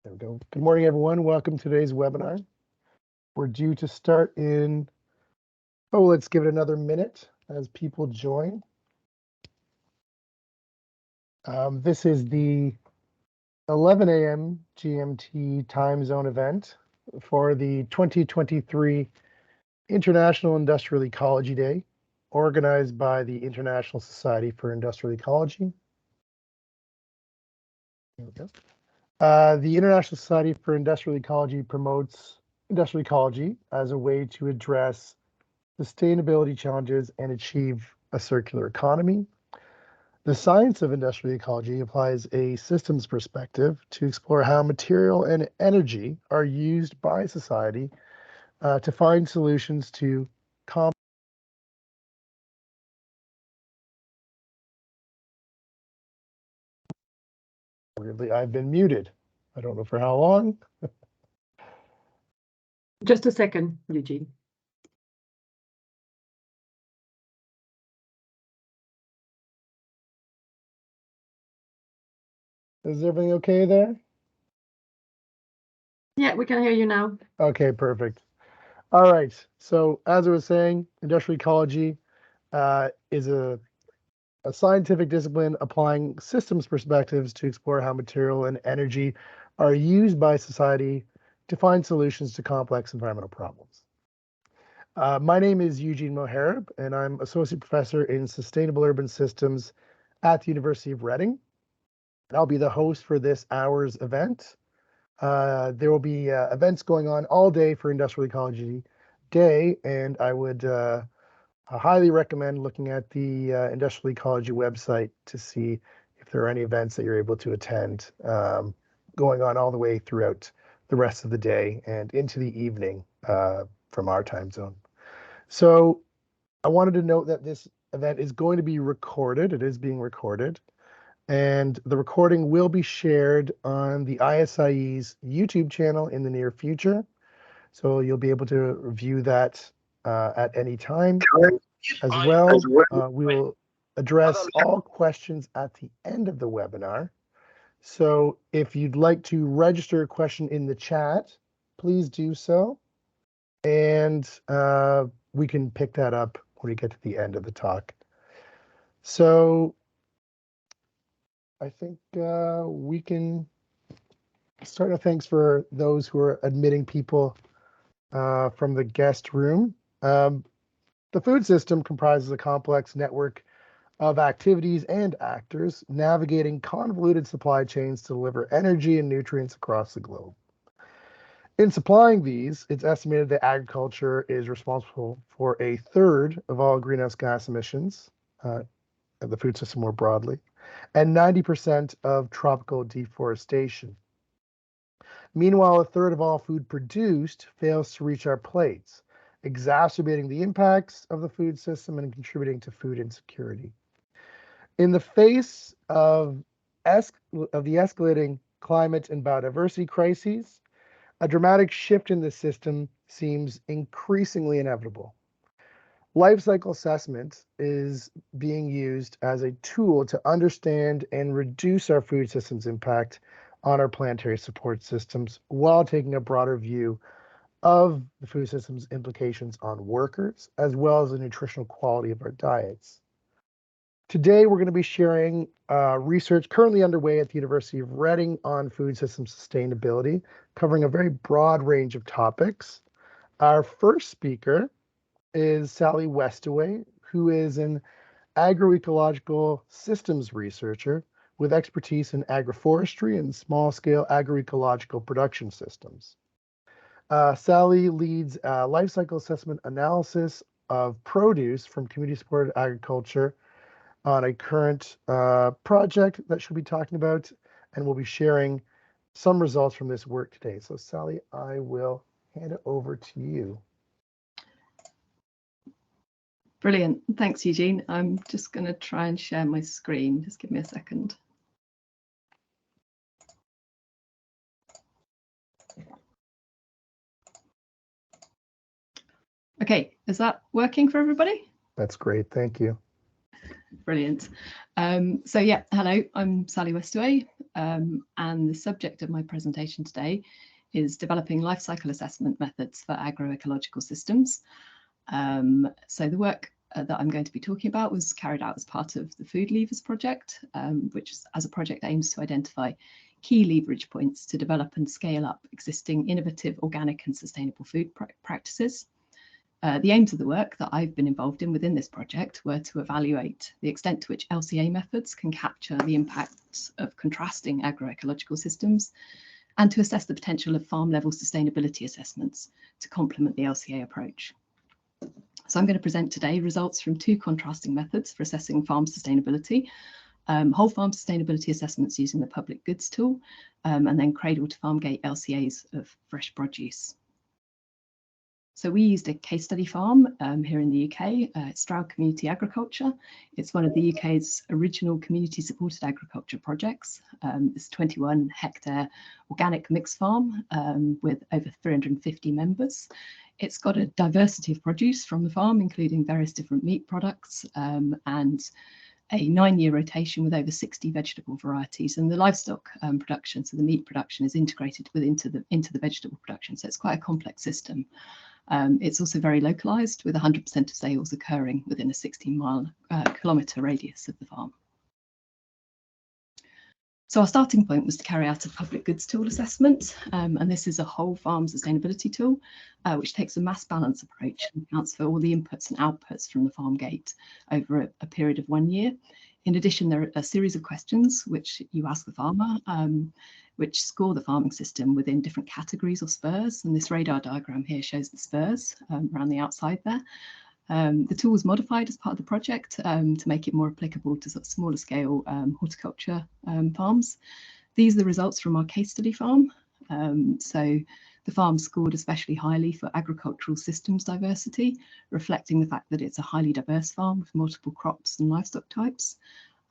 There we go. Good morning, everyone. Welcome to today's webinar. We're due to start in, let's give it another minute as people join. This is the 11 a.m. GMT time zone event for the 2023 International Industrial Ecology Day, organized by the International Society for Industrial Ecology. There we go. The International Society for Industrial Ecology promotes industrial ecology as a way to address sustainability challenges and achieve a circular economy. The science of industrial ecology applies a systems perspective to explore how material and energy are used by society to find solutions to Weirdly, I've been muted. I don't know for how long. Just a second, Eugene. Is everything okay there? Yeah, we can hear you now. Okay, perfect. All right. So as I was saying, industrial ecology is a scientific discipline applying systems perspectives to explore how material and energy are used by society to find solutions to complex environmental problems. My name is Eugene Mohareb, and I'm Associate Professor in Sustainable Urban Systems at the University of Reading. And I'll be the host for this hour's event. There will be events going on all day for Industrial Ecology Day, and I would I highly recommend looking at the Industrial Ecology website to see if there are any events that you're able to attend going on all the way throughout the rest of the day and into the evening from our time zone. So I wanted to note that this event is going to be recorded. It is being recorded. And the recording will be shared on the ISIE's YouTube channel in the near future. So you'll be able to view that at any time. As well, we will address all questions at the end of the webinar. So if you'd like to register a question in the chat, please do so. And we can pick that up when we get to the end of the talk. So I think we can start. Thanks for those who are admitting people from the guest room. The food system comprises a complex network of activities and actors navigating convoluted supply chains to deliver energy and nutrients across the globe. In supplying these, it's estimated that agriculture is responsible for a third of all greenhouse gas emissions of the food system more broadly, and 90% of tropical deforestation. Meanwhile, a third of all food produced fails to reach our plates, exacerbating the impacts of the food system and contributing to food insecurity. In the face of the escalating climate and biodiversity crises, a dramatic shift in the system seems increasingly inevitable. Life cycle assessment is being used as a tool to understand and reduce our food system's impact on our planetary support systems while taking a broader view of the food system's implications on workers, as well as the nutritional quality of our diets. Today, we're going to be sharing research currently underway at the University of Reading on food system sustainability, covering a very broad range of topics. Our first speaker is Sally Westaway, who is an agroecological systems researcher with expertise in agroforestry and small-scale agroecological production systems. Sally leads life cycle assessment analysis of produce from community-supported agriculture on a current project that she'll be talking about, and we'll be sharing some results from this work today. So Sally, I will hand it over to you. Brilliant. Thanks, Eugene. I'm just going to try and share my screen. Just give me a second. Okay, is that working for everybody? That's great. Thank you. Brilliant. So yeah, hello, I'm Sally Westaway, and the subject of my presentation today is developing life cycle assessment methods for agroecological systems. So the work that I'm going to be talking about was carried out as part of the Food Levers project, which as a project aims to identify key leverage points to develop and scale up existing innovative, organic and sustainable food practices. The aims of the work that I've been involved in within this project were to evaluate the extent to which LCA methods can capture the impacts of contrasting agroecological systems and to assess the potential of farm-level sustainability assessments to complement the LCA approach. So I'm going to present today results from two contrasting methods for assessing farm sustainability, whole farm sustainability assessments using the public goods tool, and then cradle to farm gate LCAs of fresh produce. So we used a case study farm here in the UK, Stroud Community Agriculture. It's one of the UK's original community supported agriculture projects. It's a 21 hectare organic mixed farm with over 350 members. It's got a diversity of produce from the farm, including various different meat products and a 9-year rotation with over 60 vegetable varieties, and the livestock production, so the meat production, is integrated into the vegetable production. So it's quite a complex system. It's also very localised, with 100% of sales occurring within a 16-kilometre radius of the farm. So our starting point was to carry out a public goods tool assessment, and this is a whole farm sustainability tool, which takes a mass balance approach and accounts for all the inputs and outputs from the farm gate over a period of 1 year. In addition, there are a series of questions which you ask the farmer, which score the farming system within different categories or spurs. And this radar diagram here shows the spurs around the outside there. The tool was modified as part of the project to make it more applicable to sort of smaller scale horticulture farms. These are the results from our case study farm. So the farm scored especially highly for agricultural systems diversity, reflecting the fact that it's a highly diverse farm with multiple crops and livestock types.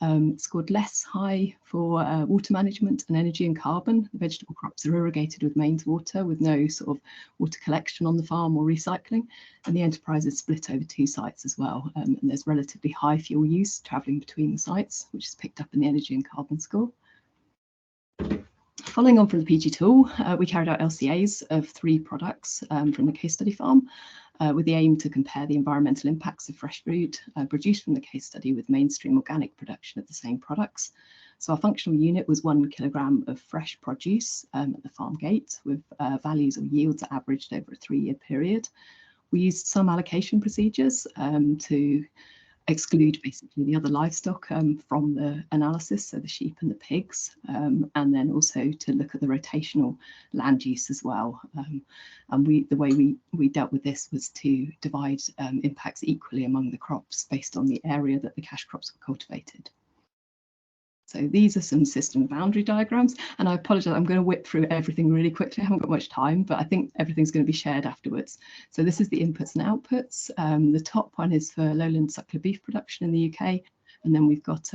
It scored less high for water management and energy and carbon. The vegetable crops are irrigated with mains water with no sort of water collection on the farm or recycling. And the enterprise is split over 2 sites as well. And there's relatively high fuel use travelling between the sites, which is picked up in the energy and carbon score. Following on from the PG tool, we carried out LCAs of 3 products from the case study farm, with the aim to compare the environmental impacts of fresh food produced from the case study with mainstream organic production of the same products. So our functional unit was 1 kilogram of fresh produce at the farm gate, with values of yields that averaged over a 3-year period. We used some allocation procedures to exclude basically the other livestock from the analysis, so the sheep and the pigs, and then also to look at the rotational land use as well. And the way we dealt with this was to divide impacts equally among the crops based on the area that the cash crops were cultivated. So these are some system boundary diagrams, and I apologise, I'm going to whip through everything really quickly. I haven't got much time, but I think everything's going to be shared afterwards. So this is the inputs and outputs. The top one is for lowland suckler beef production in the UK, and then we've got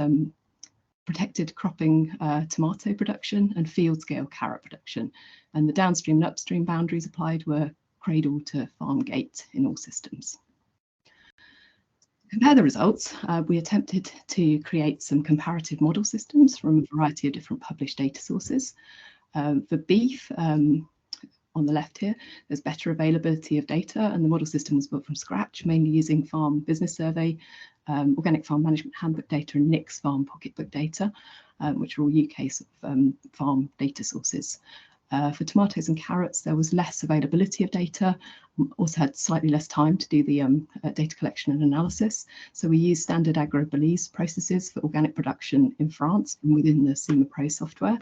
protected cropping tomato production and field scale carrot production. And the downstream and upstream boundaries applied were cradle to farm gate in all systems. To compare the results, we attempted to create some comparative model systems from a variety of different published data sources. For beef, on the left here, there's better availability of data, and the model system was built from scratch, mainly using Farm Business Survey, Organic Farm Management Handbook data, and NIC's Farm Pocketbook data, which are all UK sort of, farm data sources. For tomatoes and carrots, there was less availability of data, also had slightly less time to do the data collection and analysis. So we used standard AgroBelize processes for organic production in France and within the SEMA Pro software.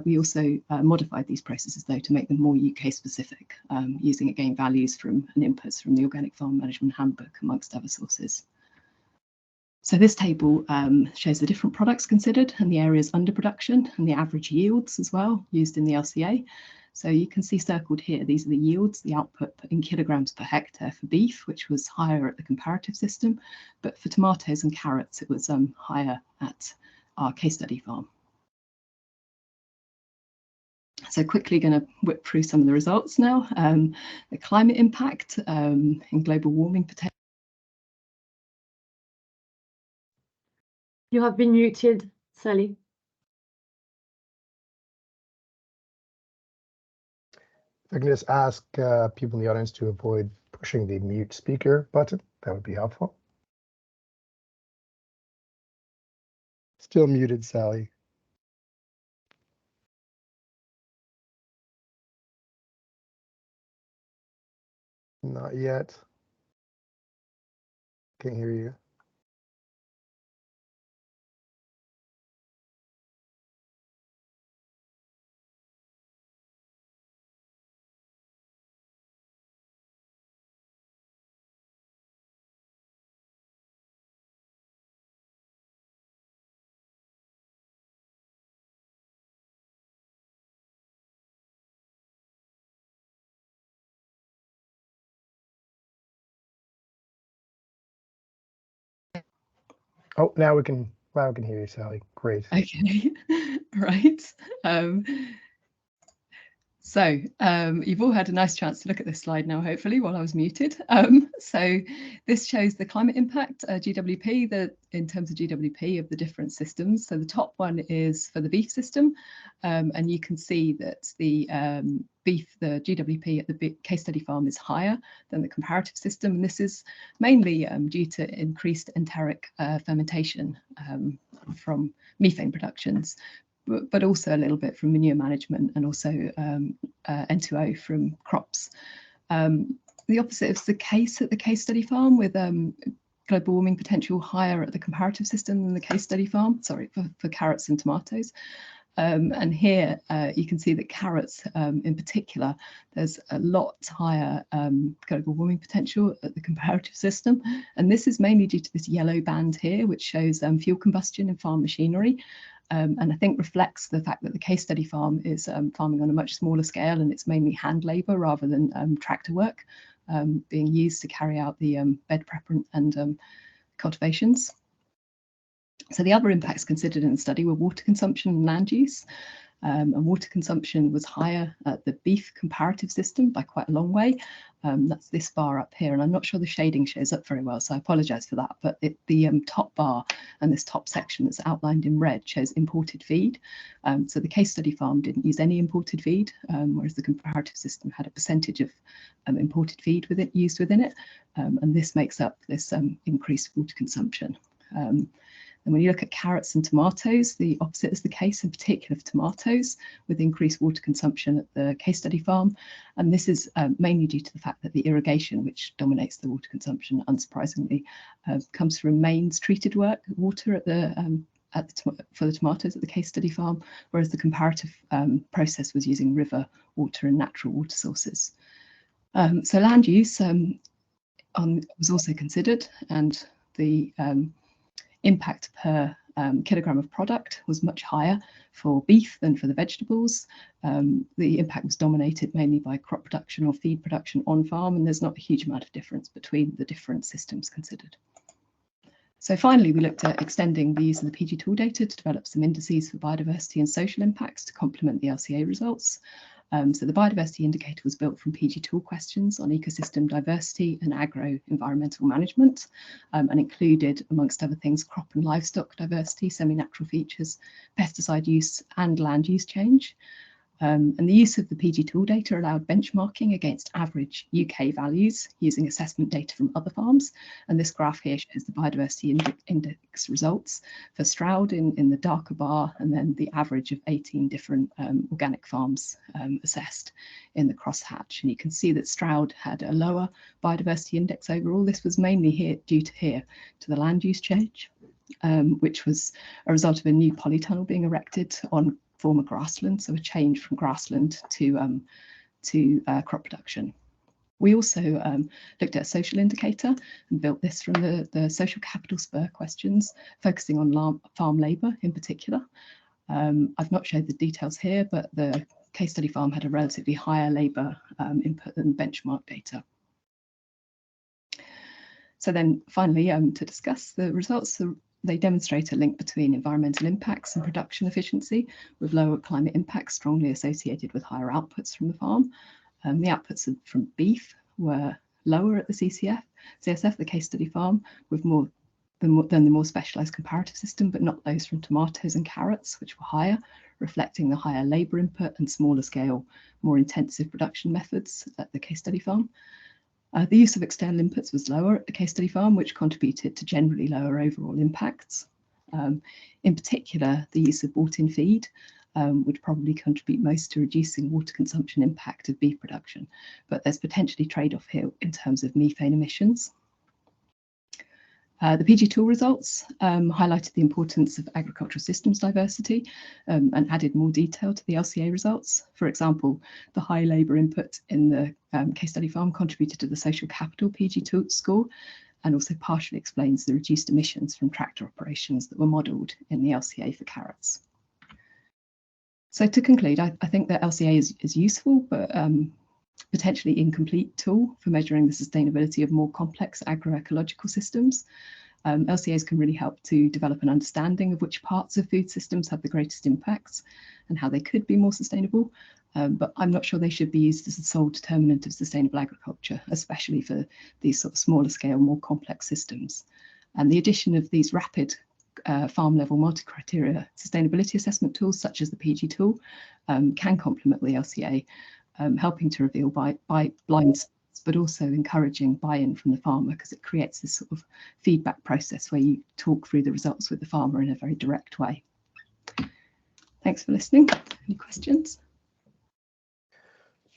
We also modified these processes, though, to make them more UK specific, using again values from and inputs from the Organic Farm Management Handbook, amongst other sources. So this table shows the different products considered and the areas under production and the average yields as well used in the LCA. So you can see circled here, these are the yields, the output in kilograms per hectare for beef, which was higher at the comparative system, but for tomatoes and carrots, it was higher at our case study farm. So quickly going to whip through some of the results now. The climate impact in global warming potential. You have been muted, Sally. If I can just ask people in the audience to avoid pushing the mute speaker button, that would be helpful. Still muted, Sally. Not yet. Can't hear you. Oh, now we can hear you, Sally. Great. Okay, right. So you've all had a nice chance to look at this slide now, hopefully, while I was muted. So this shows the climate impact, GWP, in terms of GWP of the different systems. So the top one is for the beef system, and you can see that the the GWP at the case study farm is higher than the comparative system. And this is mainly due to increased enteric fermentation from methane productions, but also a little bit from manure management and also N2O from crops. The opposite is the case at the case study farm, with global warming potential higher at the comparative system than the case study farm, sorry, for carrots and tomatoes. And here you can see that carrots in particular, there's a lot higher global warming potential at the comparative system. And this is mainly due to this yellow band here, which shows fuel combustion in farm machinery. And I think reflects the fact that the case study farm is farming on a much smaller scale, and it's mainly hand labour rather than tractor work being used to carry out the bed prep and cultivations. So the other impacts considered in the study were water consumption and land use. And water consumption was higher at the beef comparative system by quite a long way. That's this bar up here, and I'm not sure the shading shows up very well, so I apologise for that. But the top bar and this top section that's outlined in red shows imported feed. So the case study farm didn't use any imported feed, whereas the comparative system had a percentage of imported feed used within it, and this makes up this increased water consumption. And when you look at carrots and tomatoes, the opposite is the case, in particular for tomatoes, with increased water consumption at the case study farm. And this is mainly due to the fact that the irrigation, which dominates the water consumption, unsurprisingly, comes from mains treated water for the tomatoes at the case study farm, whereas the comparative process was using river water and natural water sources. So land use was also considered, and the impact per kilogram of product was much higher for beef than for the vegetables. The impact was dominated mainly by crop production or feed production on farm, and there's not a huge amount of difference between the different systems considered. So finally, we looked at extending the use of the PG tool data to develop some indices for biodiversity and social impacts to complement the LCA results. So the biodiversity indicator was built from PG tool questions on ecosystem diversity and agro-environmental management, and included, amongst other things, crop and livestock diversity, semi-natural features, pesticide use, and land use change. And the use of the PG tool data allowed benchmarking against average UK values using assessment data from other farms. And this graph here shows the biodiversity index results for Stroud in the darker bar, and then the average of 18 different organic farms assessed in the crosshatch. And you can see that Stroud had a lower biodiversity index overall. This was mainly due to the land use change, which was a result of a new polytunnel being erected on former grassland, so a change from grassland to crop production. We also looked at a social indicator and built this from the social capital spur questions, focusing on farm labour in particular. I've not showed the details here, but the case study farm had a relatively higher labour input than benchmark data. So then finally, to discuss the results, they demonstrate a link between environmental impacts and production efficiency, with lower climate impacts strongly associated with higher outputs from the farm. The outputs from beef were lower at the CSF, the case study farm, with the than the more specialised comparative system, but not those from tomatoes and carrots, which were higher, reflecting the higher labour input and smaller scale, more intensive production methods at the case study farm. The use of external inputs was lower at the case study farm, which contributed to generally lower overall impacts. In particular, the use of bought-in feed would probably contribute most to reducing water consumption impact of beef production, but there's potentially trade-off here in terms of methane emissions. The PG tool results highlighted the importance of agricultural systems diversity and added more detail to the LCA results. For example, the high labour input in the case study farm contributed to the social capital PG tool score, and also partially explains the reduced emissions from tractor operations that were modelled in the LCA for carrots. So to conclude, I think that LCA is useful, but potentially incomplete tool for measuring the sustainability of more complex agroecological systems. LCAs can really help to develop an understanding of which parts of food systems have the greatest impacts and how they could be more sustainable, but I'm not sure they should be used as the sole determinant of sustainable agriculture, especially for these sort of smaller scale, more complex systems. And the addition of these rapid farm level multi-criteria sustainability assessment tools, such as the PG tool, can complement the LCA, helping to reveal by blind spots, but also encouraging buy-in from the farmer, because it creates this sort of feedback process where you talk through the results with the farmer in a very direct way. Thanks for listening. Any questions?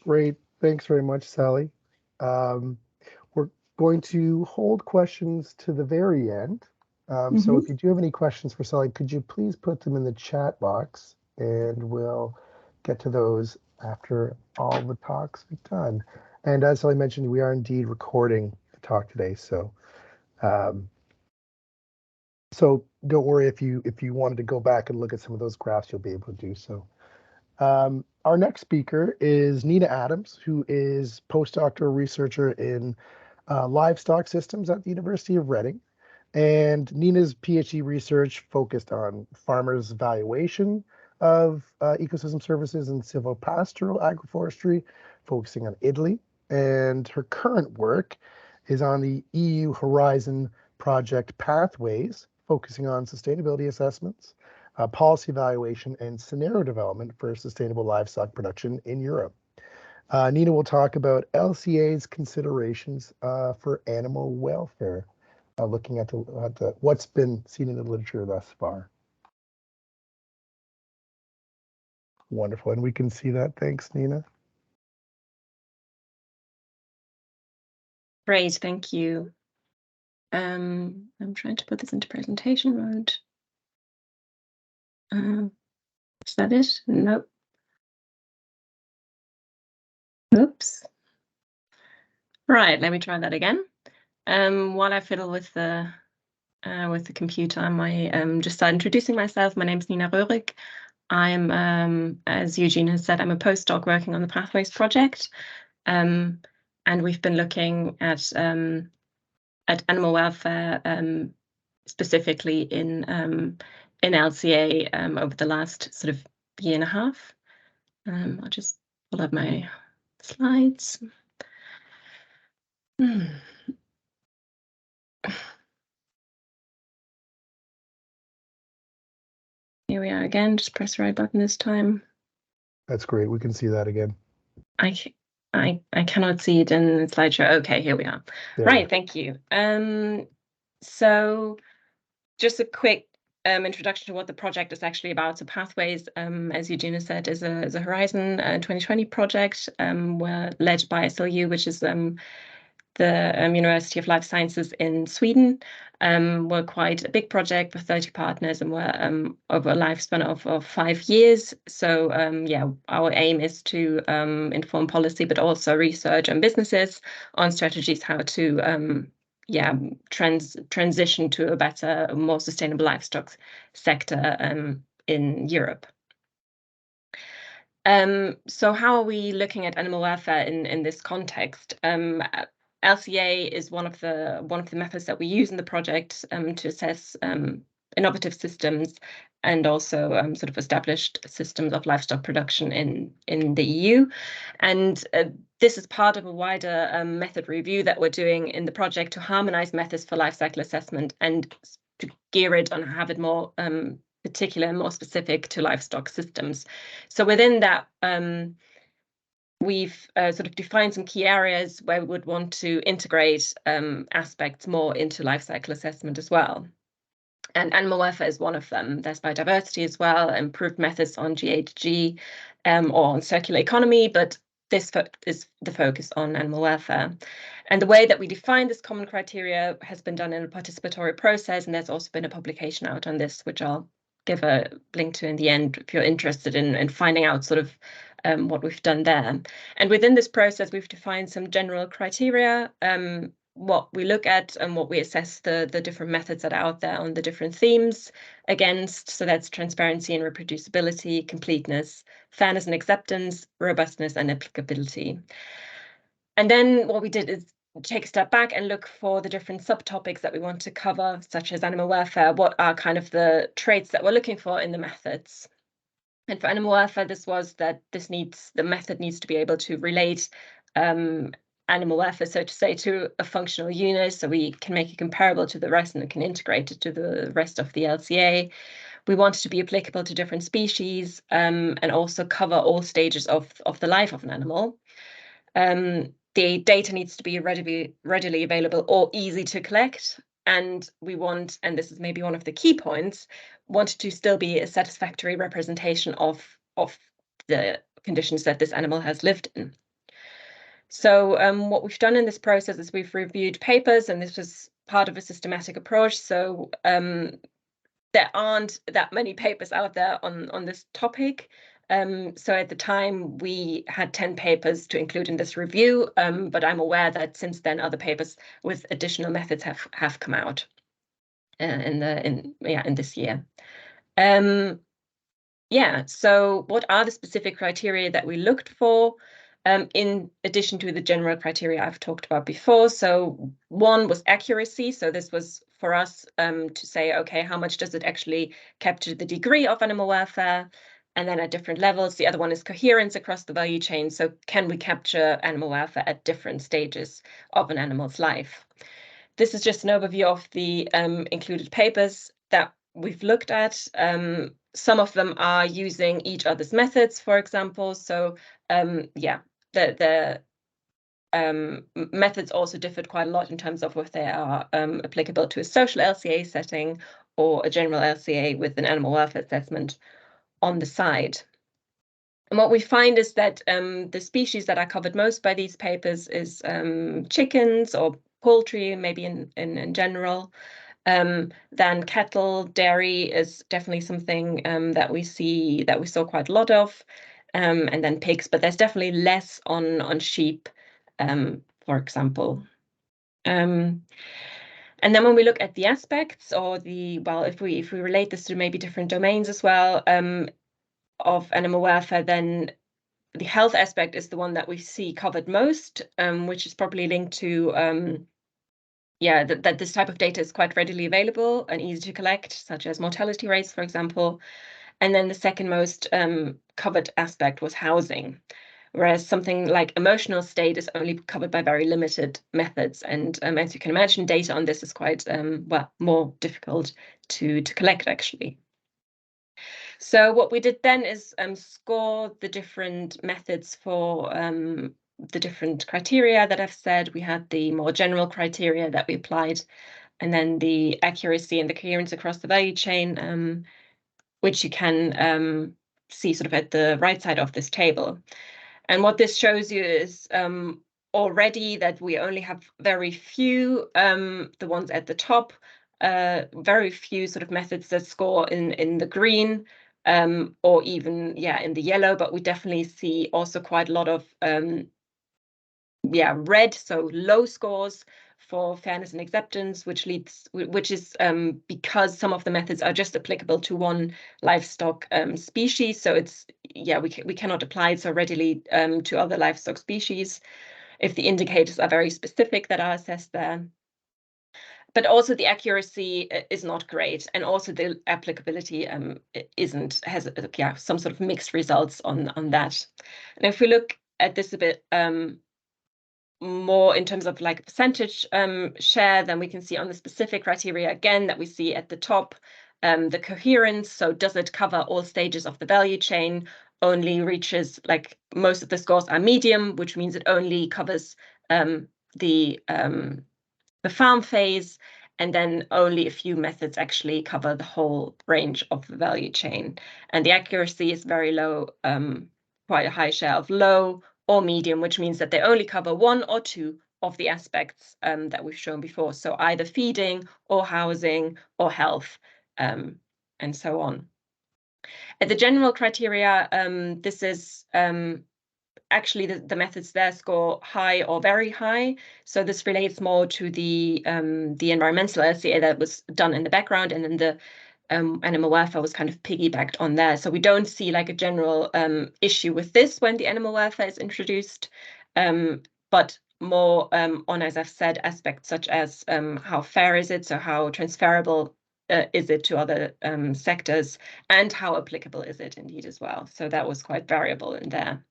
Great. Thanks very much, Sally. We're going to hold questions to the very end. So if you do have any questions for Sally, could you please put them in the chat box, and we'll get to those after all the talks we've done. And as Sally mentioned, we are indeed recording the talk today, so so don't worry if you wanted to go back and look at some of those graphs, you'll be able to do so. Our next speaker is Nina Adams, who is postdoctoral researcher in livestock systems at the University of Reading. And Nina's PhD research focused on farmers' valuation of ecosystem services and silvopastoral agroforestry, focusing on Italy. And her current work is on the EU Horizon project Pathways, focusing on sustainability assessments, policy evaluation, and scenario development for sustainable livestock production in Europe. Nina will talk about LCA's considerations for animal welfare, looking at what's been seen in the literature thus far. Wonderful, and we can see that. Thanks, Nina. Great, thank you. I'm trying to put this into presentation mode. Is that it? Nope. Oops. Right, let me try that again. While I fiddle with the computer, I might just start introducing myself. My name is Nina Röhrig. I'm, as Eugene has said, I'm a postdoc working on the Pathways project, and we've been looking at animal welfare, specifically in LCA over the last sort of year and a half. I'll just pull up my slides. Here we are again. Just press the right button this time. That's great. We can see that again. I cannot see it in the slideshow. Okay, here we are. There Right, thank you. So just a quick introduction to what the project is actually about. So Pathways, as Eugene said, is a Horizon 2020 project. We're led by SLU, which is the University of Life Sciences in Sweden. We're quite a big project with 30 partners, and we're over a lifespan of 5 years. So yeah, our aim is to inform policy, but also research and businesses on strategies how to transition to a better, more sustainable livestock sector in Europe. So how are we looking at animal welfare in this context? LCA is one of the methods that we use in the project to assess innovative systems and also sort of established systems of livestock production in the EU. And this is part of a wider method review that we're doing in the project to harmonize methods for life cycle assessment and to gear it and have it more particular and more specific to livestock systems. So within that, we've sort of defined some key areas where we would want to integrate aspects more into life cycle assessment as well. And animal welfare is one of them. There's biodiversity as well, improved methods on GHG or on circular economy, but this is the focus on animal welfare. And the way that we define this common criteria has been done in a participatory process, and there's also been a publication out on this, which I'll give a link to in the end if you're interested in finding out sort of what we've done there. And within this process, we've defined some general criteria, what we look at and what we assess the different methods that are out there on the different themes against. So that's transparency and reproducibility, completeness, fairness and acceptance, robustness and applicability. And then what we did is take a step back and look for the different subtopics that we want to cover, such as animal welfare. What are kind of the traits that we're looking for in the methods? And for animal welfare, this was that the method needs to be able to relate animal welfare, so to say, to a functional unit, so we can make it comparable to the rest and can integrate it to the rest of the LCA. We want it to be applicable to different species and also cover all stages of the life of an animal. The data needs to be readily available or easy to collect. And we want, and this is maybe one of the key points, want it to still be a satisfactory representation of the conditions that this animal has lived in. So what we've done in this process is we've reviewed papers, and this was part of a systematic approach. So there aren't that many papers out there on this topic. So at the time, we had 10 papers to include in this review, but I'm aware that since then other papers with additional methods have come out in this year. So what are the specific criteria that we looked for? In addition to the general criteria I've talked about before. So one was accuracy. So this was for us to say, okay, how much does it actually capture the degree of animal welfare? And then at different levels. The other one is coherence across the value chain. So can we capture animal welfare at different stages of an animal's life? This is just an overview of the included papers that we've looked at. Some of them are using each other's methods, for example. So the methods also differed quite a lot in terms of whether they are applicable to a social LCA setting or a general LCA with an animal welfare assessment on the side. And what we find is that the species that are covered most by these papers is chickens or poultry, maybe in general. Then cattle, dairy is definitely something that we saw quite a lot of, and then pigs, but there's definitely less on sheep, for example. And then when we look at the aspects or if we relate this to maybe different domains as well of animal welfare, then the health aspect is the one that we see covered most, which is probably linked to that this type of data is quite readily available and easy to collect, such as mortality rates, for example. And then the second most covered aspect was housing, whereas something like emotional state is only covered by very limited methods. And as you can imagine, data on this is quite more difficult to collect, actually. So what we did then is score the different methods for the different criteria that I've said. We had the more general criteria that we applied, and then the accuracy and the coherence across the value chain, which you can see sort of at the right side of this table. And what this shows you is already that we only have very few, the ones at the top, very few sort of methods that score in the green, or even in the yellow, but we definitely see also quite a lot of red, so low scores for fairness and acceptance, which is because some of the methods are just applicable to one livestock species. So it's we cannot apply it so readily to other livestock species if the indicators are very specific that are assessed there. But also the accuracy is not great, and also the applicability has some sort of mixed results on that. And if we look at this a bit more in terms of like percentage share, then we can see on the specific criteria again that we see at the top, the coherence. So does it cover all stages of the value chain? Only reaches, like, most of the scores are medium, which means it only covers the farm phase, and then only a few methods actually cover the whole range of the value chain. And the accuracy is very low, quite a high share of low or medium, which means that they only cover one or two of the aspects that we've shown before. So either feeding or housing or health, and so on. At the general criteria, this is actually the methods there score high or very high. So this relates more to the environmental LCA that was done in the background, and then the animal welfare was kind of piggybacked on there. So we don't see like a general issue with this when the animal welfare is introduced, but more on, as I've said, aspects such as how fair is it, so how transferable is it to other sectors, and how applicable is it indeed as well. So that was quite variable in there.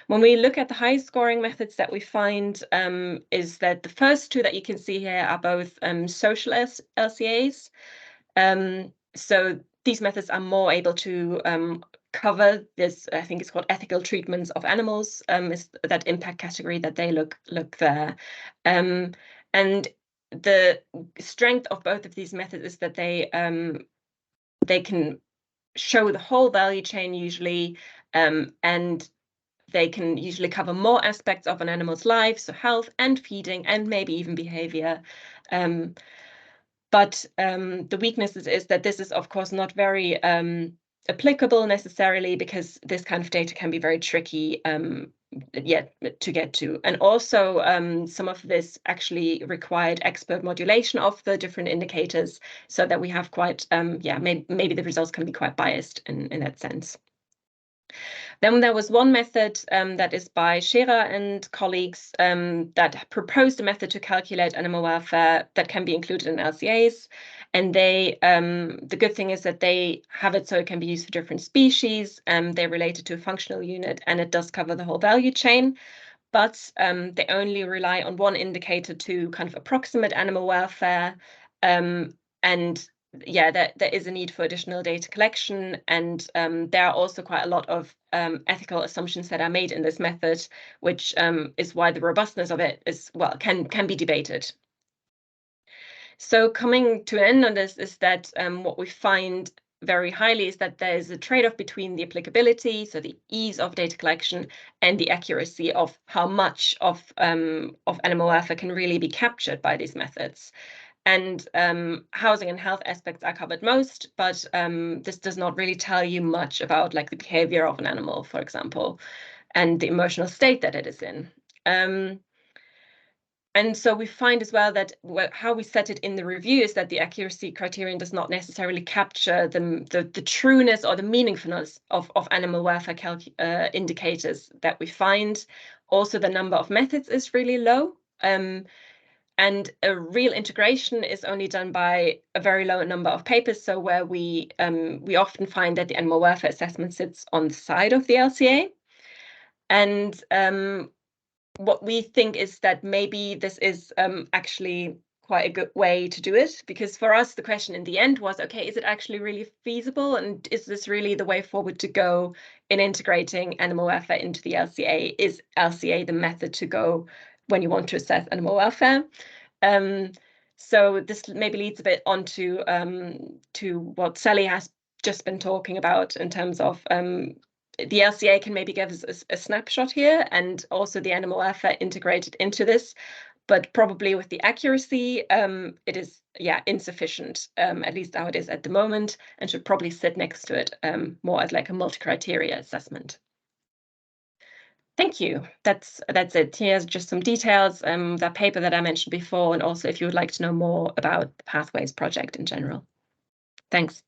When we look at the high scoring methods that we find, is that the first two that you can see here are both social LCAs. So these methods are more able to cover this, I think it's called ethical treatments of animals, is that impact category that they look there. And the strength of both of these methods is that they can show the whole value chain usually, and they can usually cover more aspects of an animal's life, so health and feeding and maybe even behavior. But the weakness is that this is, of course, not very applicable necessarily, because this kind of data can be very tricky to get to. And also some of this actually required expert modulation of the different indicators, so that we have quite, maybe the results can be quite biased in that sense. Then there was one method that is by Scherer and colleagues that proposed a method to calculate animal welfare that can be included in LCAs. And they, the good thing is that they have it so it can be used for different species. They're related to a functional unit, and it does cover the whole value chain. But they only rely on one indicator to kind of approximate animal welfare. And yeah, there is a need for additional data collection, and there are also quite a lot of ethical assumptions that are made in this method, which is why the robustness of it is, well, can be debated. So coming to an end on this is that what we find very highly is that there is a trade-off between the applicability, so the ease of data collection, and the accuracy of how much of animal welfare can really be captured by these methods. And housing and health aspects are covered most, but this does not really tell you much about like the behavior of an animal, for example, and the emotional state that it is in. And so we find as well that how we set it in the review is that the accuracy criterion does not necessarily capture the trueness or the meaningfulness of animal welfare indicators that we find. Also, the number of methods is really low. And a real integration is only done by a very low number of papers. So where we often find that the animal welfare assessment sits on the side of the LCA. And what we think is that maybe this is actually quite a good way to do it, because for us, the question in the end was, okay, is it actually really feasible? And is this really the way forward to go in integrating animal welfare into the LCA? Is LCA the method to go when you want to assess animal welfare? So this maybe leads a bit on to what Sally has just been talking about in terms of the LCA can maybe give us a snapshot here, and also the animal welfare integrated into this, but probably with the accuracy, it is insufficient, at least how it is at the moment, and should probably sit next to it more as like a multi-criteria assessment. Thank you. That's it. Here's just some details, that paper that I mentioned before, and also if you would like to know more about the Pathways project in general. Thanks.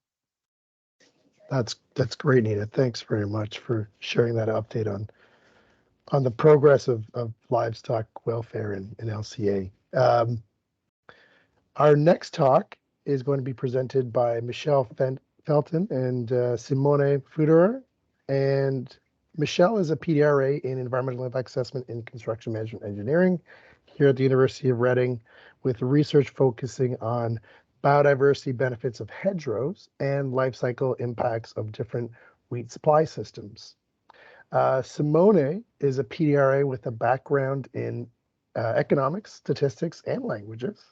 That's great, Nina. Thanks very much for sharing that update on the progress of livestock welfare in LCA. Our next talk is going to be presented by Michelle Felton and Simone Pfuderer. And Michelle is a PDRA in Environmental Impact Assessment in Construction Management Engineering here at the University of Reading, with research focusing on biodiversity benefits of hedgerows and life cycle impacts of different wheat supply systems. Simone is a PDRA with a background in economics, statistics, and languages,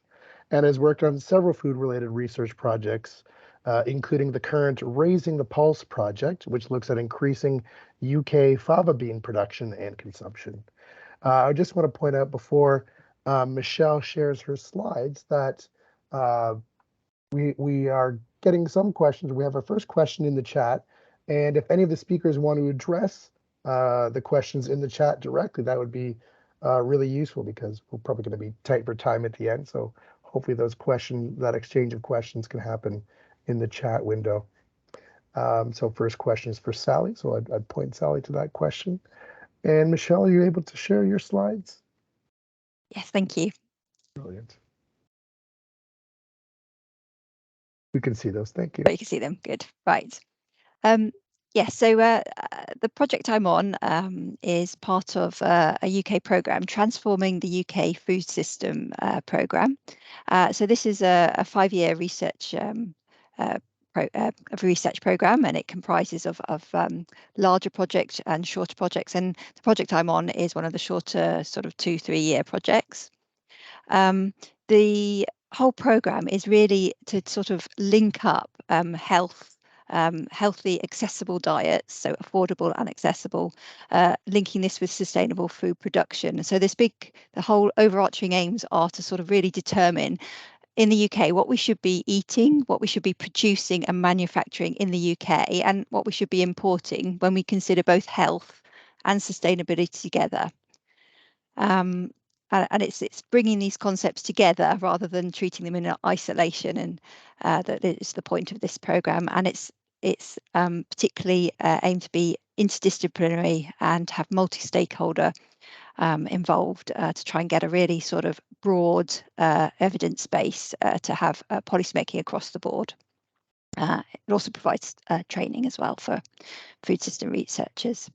and has worked on several food-related research projects, including the current Raising the Pulse project, which looks at increasing UK fava bean production and consumption. I just want to point out before Michelle shares her slides that we are getting some questions. We have our first question in the chat, and if any of the speakers want to address the questions in the chat directly, that would be really useful, because we're probably going to be tight for time at the end. So hopefully those questions, that exchange of questions, can happen in the chat window. So first question is for Sally. So I'd point Sally to that question. And Michelle, are you able to share your slides? Yes, thank you. Brilliant. We can see those. Thank you. But you can see them. Good. Right. Yeah, so the project I'm on is part of a UK programme, Transforming the UK Food System programme. So this is a 5-year research programme, and it comprises of larger projects and shorter projects. And the project I'm on is one of the shorter, sort of 2-3 year projects. The whole programme is really to sort of link up healthy, accessible diets, so affordable and accessible, linking this with sustainable food production. So the whole overarching aims are to sort of really determine in the UK what we should be eating, what we should be producing and manufacturing in the UK, and what we should be importing when we consider both health and sustainability together. And it's bringing these concepts together rather than treating them in isolation, and that is the point of this programme. And it's particularly aimed to be interdisciplinary and have multi-stakeholder involved to try and get a really sort of broad evidence base to have policymaking across the board. It also provides training as well for food system researchers.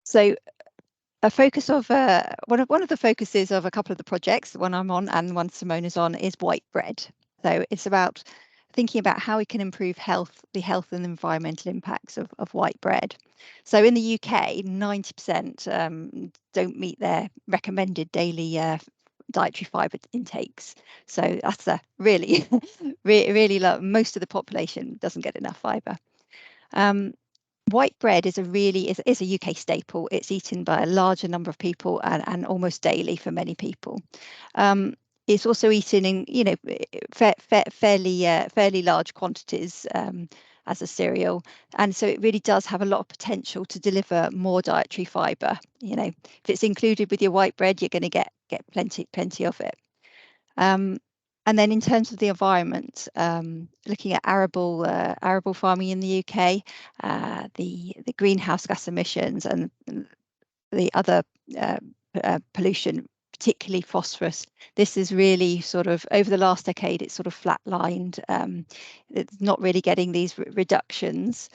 So a focus of one of the focuses of a couple of the projects, the one I'm on and the one Simone is on, is white bread. So it's about thinking about how we can improve the health and environmental impacts of white bread. So in the UK, 90% don't meet their recommended daily dietary fibre intakes. So that's a really, really low. Most of the population doesn't get enough fibre. White bread is a UK staple. It's eaten by a larger number of people and almost daily for many people. It's also eaten in fairly large quantities as a cereal, and so it really does have a lot of potential to deliver more dietary fibre. If it's included with your white bread, you're going to get plenty of it. And then in terms of the environment, looking at arable farming in the UK, the greenhouse gas emissions and the other pollution, particularly phosphorus, this is really sort of over the last decade, it's sort of flatlined. It's not really getting these reductions.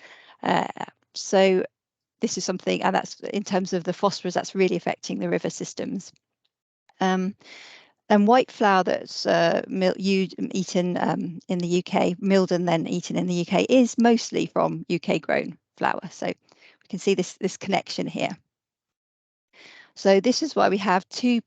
So this is something, and that's in terms of the phosphorus, that's really affecting the river systems. And white flour that's eaten in the UK, milled and then eaten in the UK, is mostly from UK grown flour. So we can see this connection here. So this is why we have two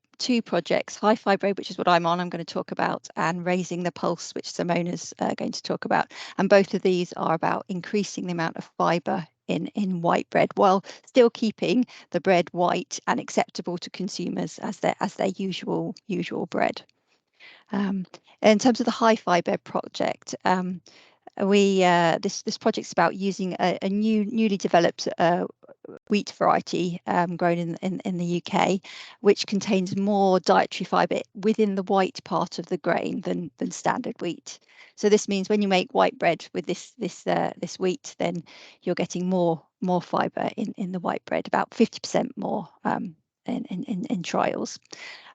projects, High Fibre, which is what I'm on, I'm going to talk about, and Raising the Pulse, which Simone is going to talk about. And both of these are about increasing the amount of fibre in white bread, while still keeping the bread white and acceptable to consumers as their usual bread. In terms of the High Fibre project, this project is about using a newly developed wheat variety grown in the UK, which contains more dietary fibre within the white part of the grain than standard wheat. So this means when you make white bread with this wheat, then you're getting more fibre in the white bread, about 50% more in trials.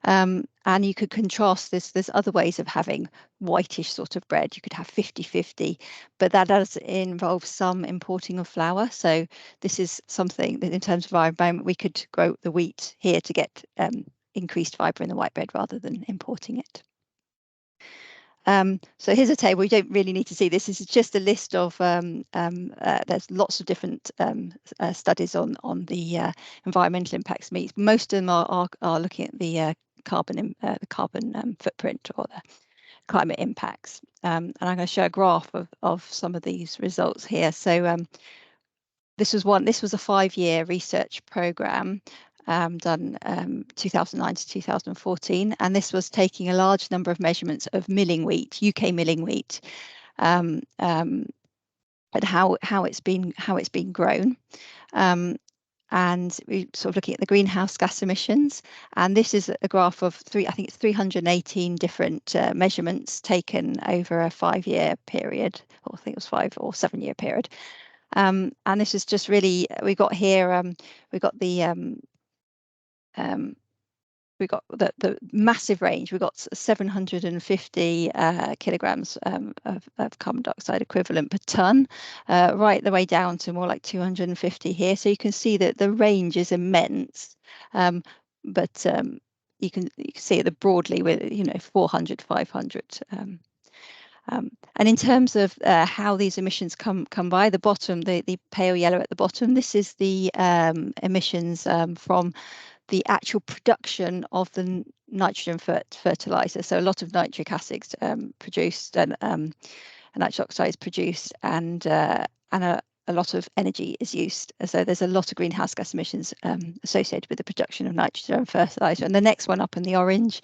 And you could contrast this. There's other ways of having whitish sort of bread. You could have 50-50, but that does involve some importing of flour. So this is something that in terms of our environment, we could grow the wheat here to get increased fibre in the white bread rather than importing it. So here's a table. You don't really need to see this. This is just a list of, there's lots of different studies on the environmental impacts of meat. Most of them are looking at the carbon footprint or the climate impacts. And I'm going to show a graph of some of these results here. So this was a 5-year research program done 2009 to 2014, and this was taking a large number of measurements of milling wheat, UK milling wheat, and how it's been grown. And we sort of looking at the greenhouse gas emissions, and this is a graph of 318 different measurements taken over a 5-year period, or I think it was 5 or 7-year period. And this is just really, we got here, we got the massive range. We got 750 kilograms of carbon dioxide equivalent per ton, right the way down to more like 250 here. So you can see that the range is immense, but you can see it broadly with 400, 500. And in terms of how these emissions come by, the bottom, the pale yellow at the bottom, this is the emissions from the actual production of the nitrogen fertilizer. So a lot of nitric acids produced and nitric oxide is produced, and a lot of energy is used. So there's a lot of greenhouse gas emissions associated with the production of nitrogen fertilizer. And the next one up in the orange,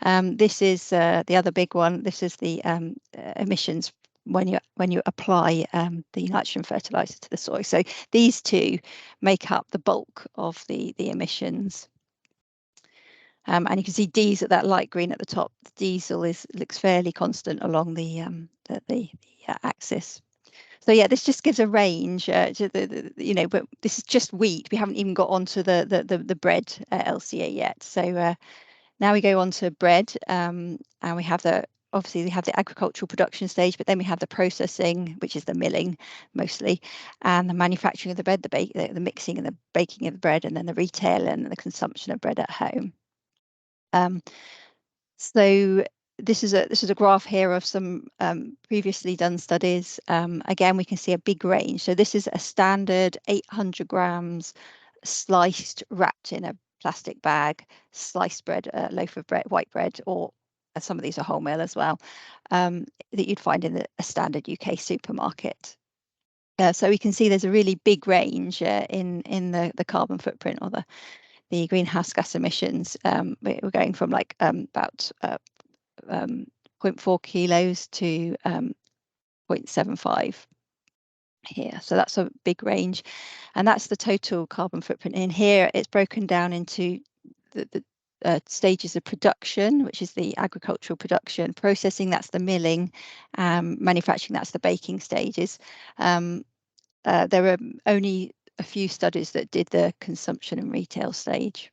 this is the other big one. This is the emissions when you apply the nitrogen fertilizer to the soil. So these two make up the bulk of the emissions. And you can see diesel, that light green at the top. The diesel looks fairly constant along the axis. So yeah, this just gives a range. But this is just wheat. We haven't even got onto the bread LCA yet. So now we go on to bread, and we have obviously we have the agricultural production stage, but then we have the processing, which is the milling mostly, and the manufacturing of the bread, the mixing and the baking of the bread, and then the retail and the consumption of bread at home. So this is a graph here of some previously done studies. Again, we can see a big range. So this is a standard 800 grams sliced, wrapped in a plastic bag, sliced bread, loaf of bread, white bread, or some of these are wholemeal as well, that you'd find in a standard UK supermarket. So we can see there's a really big range in the carbon footprint or the greenhouse gas emissions. We're going from like about 0.4 kilos to 0.75 here. So that's a big range, and that's the total carbon footprint. In here, it's broken down into the stages of production, which is the agricultural production, processing, that's the milling, manufacturing, that's the baking stages. There are only a few studies that did the consumption and retail stage.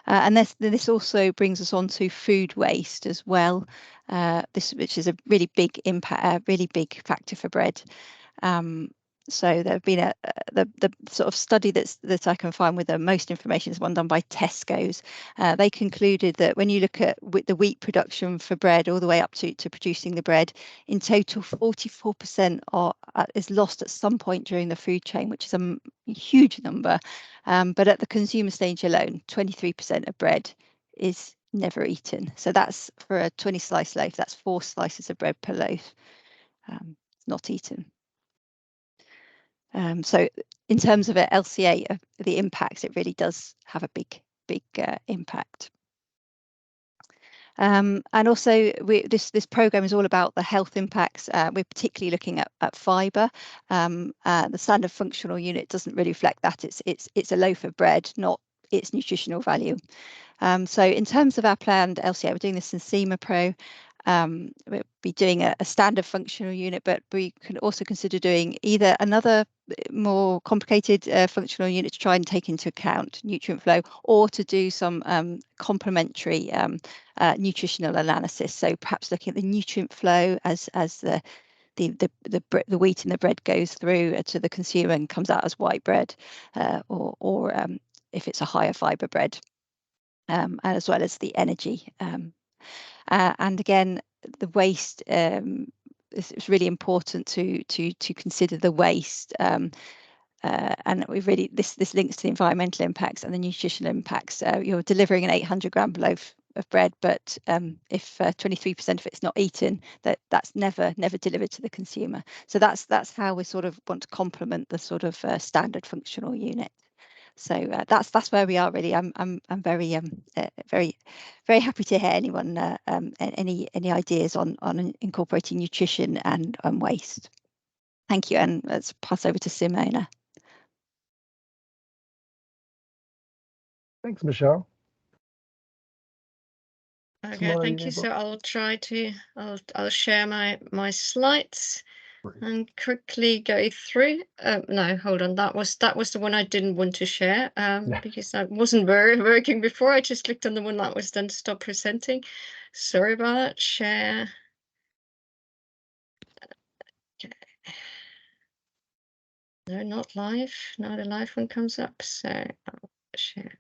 And this also brings us on to food waste as well, which is a really big impact, a really big factor for bread. So there have been the sort of study that I can find with the most information is one done by Tesco's. They concluded that when you look at the wheat production for bread all the way up to producing the bread, in total 44% is lost at some point during the food chain, which is a huge number. But at the consumer stage alone, 23% of bread is never eaten. So that's for a 20-slice loaf, that's 4 slices of bread per loaf. It's not eaten. So in terms of LCA, the impacts, it really does have a big impact. And also this program is all about the health impacts. We're particularly looking at fibre. The standard functional unit doesn't really reflect that. It's a loaf of bread, not its nutritional value. So in terms of our planned LCA, we're doing this in SEMA Pro. we'll be doing a standard functional unit, but we can also consider doing either another more complicated functional unit to try and take into account nutrient flow, or to do some complementary nutritional analysis. So perhaps looking at the nutrient flow as the wheat in the bread goes through to the consumer and comes out as white bread, or if it's a higher fibre bread, as well as the energy. And again, the waste, it's really important to consider the waste. And we've really, this links to the environmental impacts and the nutritional impacts. You're delivering an 800-gram loaf of bread, but if 23% of it's not eaten, that's never delivered to the consumer. So that's how we sort of want to complement the sort of standard functional unit. So that's where we are really. I'm very very happy to hear anyone any ideas on incorporating nutrition and waste. Thank you, and let's pass over to Simona. Thanks, Michelle. Okay, Simona, thank you. So I'll try to, I'll share my slides and quickly go through. No, hold on. That was the one I didn't want to share because that wasn't working before. I just clicked on the one that was then stop presenting. Sorry about that. Share. Okay. No, not live. Now the live one comes up. So I'll share.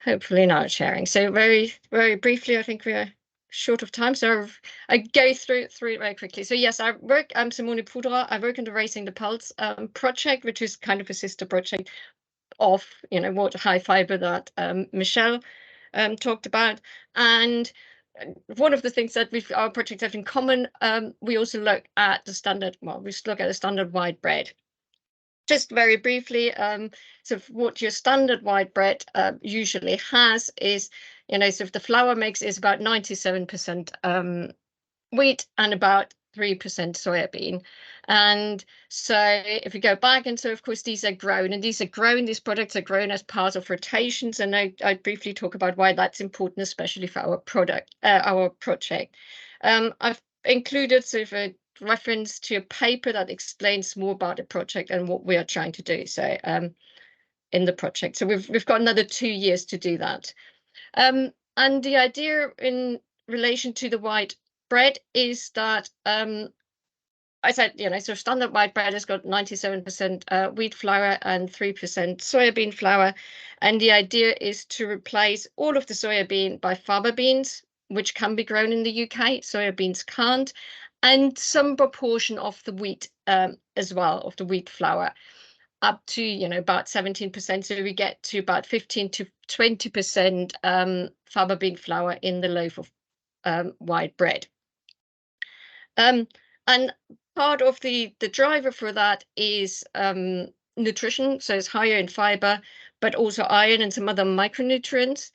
Hopefully not sharing. So very briefly, I think we are short of time, so I go through it very quickly. So yes, I'm Simone Pfuderer. I work on the Raising the Pulse project, which is kind of a sister project of what high fiber that Michelle talked about. And one of the things that our projects have in common, we also look at the standard. Well, we look at the standard white bread. Just very briefly, so what your standard white bread usually has is, so if the flour mix is about 97% wheat and about 3% soybean. And so if you go back, and so of course these are grown, and these products are grown as part of rotations. And I briefly talk about why that's important, especially for our project. I've included sort of a reference to a paper that explains more about the project and what we are trying to do. So in the project, so we've got another 2 years to do that. And the idea in relation to the white bread is that I said, so standard white bread has got 97% wheat flour and 3% soybean flour, and the idea is to replace all of the soybean by faba beans, which can be grown in the UK. Soybeans can't. And some proportion of the wheat as well, of the wheat flour, up to about 17%. So we get to about 15 to 20% faba bean flour in the loaf of white bread. And part of the driver for that is nutrition, so it's higher in fiber, but also iron and some other micronutrients.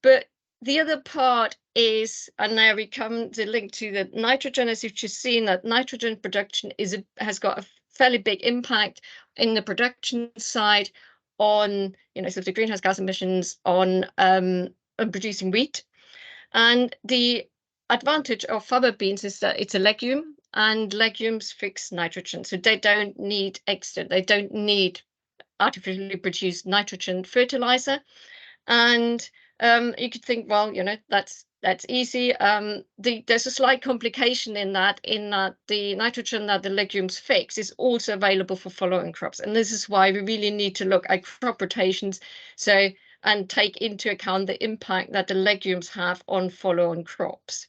But the other part is, and there we come to link to the nitrogen, as you've just seen, that nitrogen production has got a fairly big impact in the production side on, so the greenhouse gas emissions on producing wheat. And the advantage of faba beans is that it's a legume, and legumes fix nitrogen, so they don't need artificially produced nitrogen fertilizer. And you could think, well, that's easy. There's a slight complication in that the nitrogen that the legumes fix is also available for following crops, and this is why we really need to look at crop rotations, and take into account the impact that the legumes have on follow-on crops.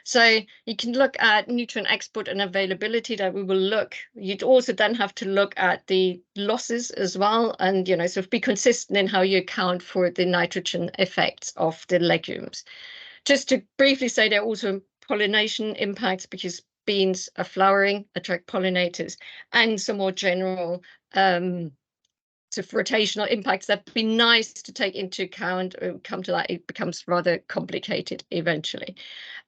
So you can look at nutrient export and availability that we will look. You'd also then have to look at the losses as well, and sort of be consistent in how you account for the nitrogen effects of the legumes. Just to briefly say, there are also pollination impacts because beans are flowering, attract pollinators, and some more general sort of rotational impacts that'd be nice to take into account. We'll come to that. It becomes rather complicated eventually.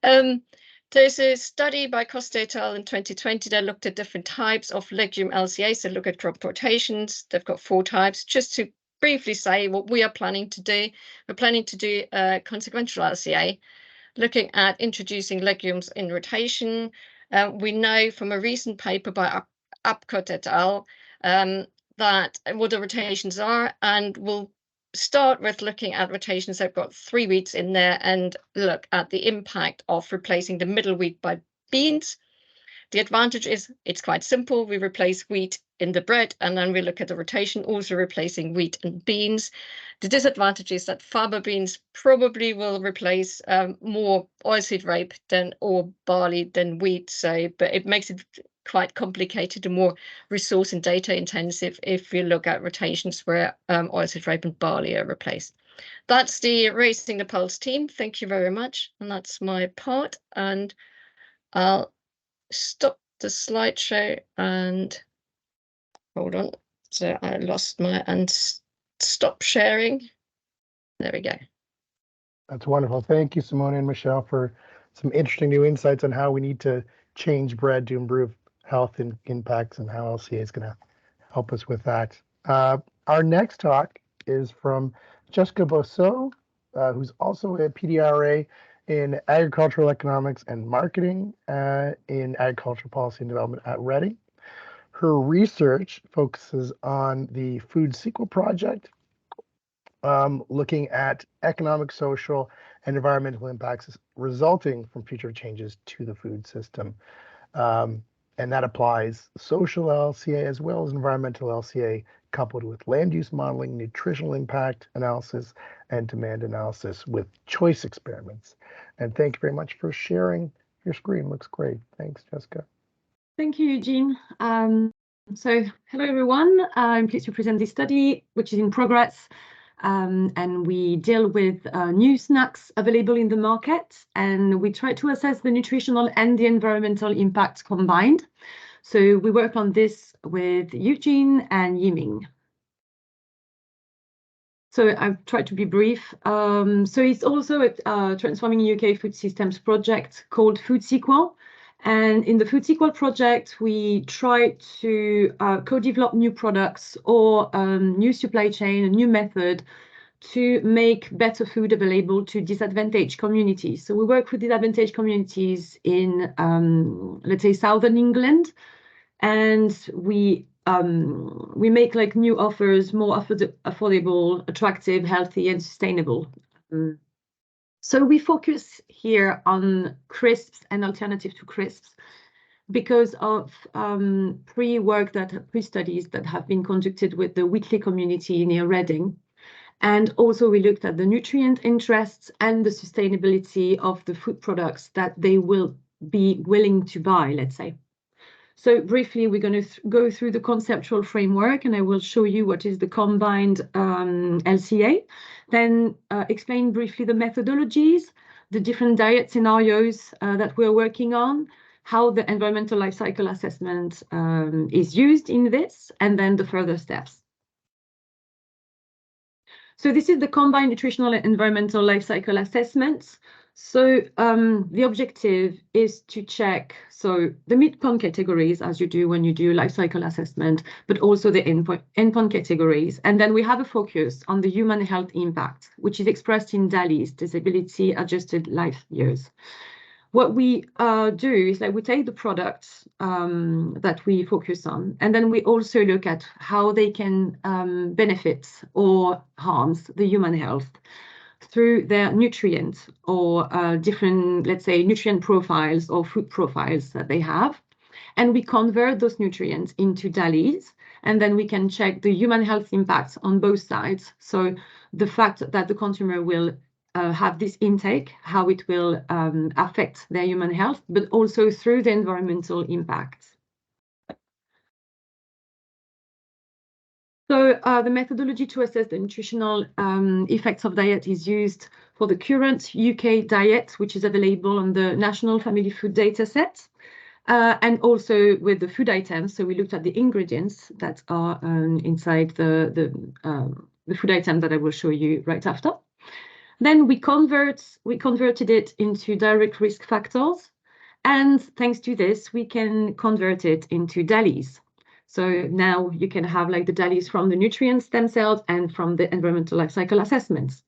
There's a study by Costa et al. In 2020 that looked at different types of legume LCAs. They look at crop rotations. They've got 4 types. Just to briefly say what we are planning to do. We're planning to do a consequential LCA, looking at introducing legumes in rotation. We know from a recent paper by Upcott et al. That what the rotations are, and we'll start with looking at rotations that have got 3 wheats in there and look at the impact of replacing the middle wheat by beans. The advantage is it's quite simple. We replace wheat in the bread, and then we look at the rotation, also replacing wheat and beans. The disadvantage is that faba beans probably will replace more oilseed rape or barley than wheat. But it makes it quite complicated and more resource and data intensive if you look at rotations where oilseed rape and barley are replaced. That's the Raising the Pulse team. Thank you very much. And that's my part. And I'll stop the slideshow and hold on. So I lost my and stop sharing. There we go. That's wonderful. Thank you, Simone and Michelle, for some interesting new insights on how we need to change bread to improve health and impacts, and how LCA is going to help us with that. Our next talk is from Jessica Bosseaux, who's also a PDRA in agricultural economics and marketing in agricultural policy and development at Reading. Her research focuses on the Food Sequel project, looking at economic, social, and environmental impacts resulting from future changes to the food system. And that applies social LCA as well as environmental LCA, coupled with land use modeling, nutritional impact analysis, and demand analysis with choice experiments. And thank you very much for sharing your screen. Looks great. Thanks, Jessica. Thank you, Eugene. So hello, everyone. I'm pleased to present this study, which is in progress. And we deal with new snacks available in the market, and we try to assess the nutritional and the environmental impacts combined. So we work on this with Eugene and Yiming. So I've tried to be brief. So it's also a Transforming UK Food Systems project called Food Sequel. And in the Food Sequel project, we try to co-develop new products or new supply chain, a new method to make better food available to disadvantaged communities. So we work with disadvantaged communities in, let's say, southern England, and we make like new offers, more affordable, attractive, healthy, and sustainable. So we focus here on crisps and alternative to crisps because of pre-studies that have been conducted with the Wheatley community near Reading. And also we looked at the nutrient interests and the sustainability of the food products that they will be willing to buy, let's say. So briefly, we're going to go through the conceptual framework, and I will show you what is the combined LCA, then explain briefly the methodologies, the different diet scenarios that we're working on, how the environmental life cycle assessment is used in this, and then the further steps. So this is the combined nutritional and environmental life cycle assessments. So the objective is to check the midpoint categories, as you do when you do life cycle assessment, but also the endpoint categories. And then we have a focus on the human health impact, which is expressed in DALYs, disability adjusted life years. What we do is like we take the products that we focus on, and then we also look at how they can benefit or harms the human health through their nutrients or different, let's say, nutrient profiles or food profiles that they have. And we convert those nutrients into DALYs, and then we can check the human health impacts on both sides. So the fact that the consumer will have this intake, how it will affect their human health, but also through the environmental impacts. So the methodology to assess the nutritional effects of diet is used for the current UK diet, which is available on the National Family Food Data Set, and also with the food items. So we looked at the ingredients that are inside the food item that I will show you right after. Then we converted it into direct risk factors, and thanks to this, we can convert it into DALYs. So now you can have like the DALYs from the nutrients themselves and from the environmental life cycle assessments.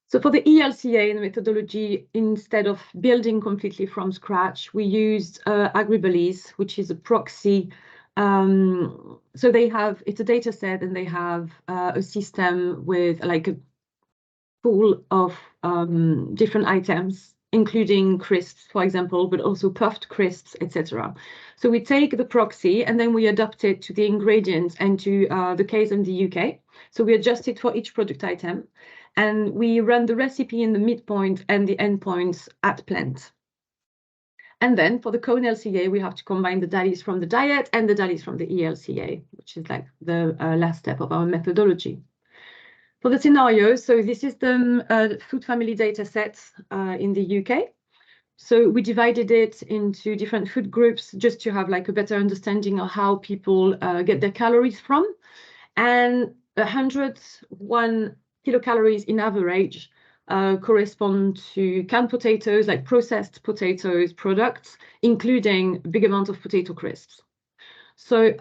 So for the ELCA and methodology, instead of building completely from scratch, we used Agribelize, which is a proxy. So they have, it's a data set, and they have a system with like a pool of different items, including crisps, for example, but also puffed crisps, etc. So we take the proxy and then we adapt it to the ingredients and to the case in the UK. So we adjust it for each product item, and we run the recipe in the midpoint and the endpoints at plant. And then for the cone LCA, we have to combine the DALYs from the diet and the DALYs from the ELCA, which is like the last step of our methodology. For the scenario, so this is the food family data set in the UK. So we divided it into different food groups just to have like a better understanding of how people get their calories from. And 101 kilocalories in average correspond to canned potatoes, like processed potatoes products, including a big amount of potato crisps. So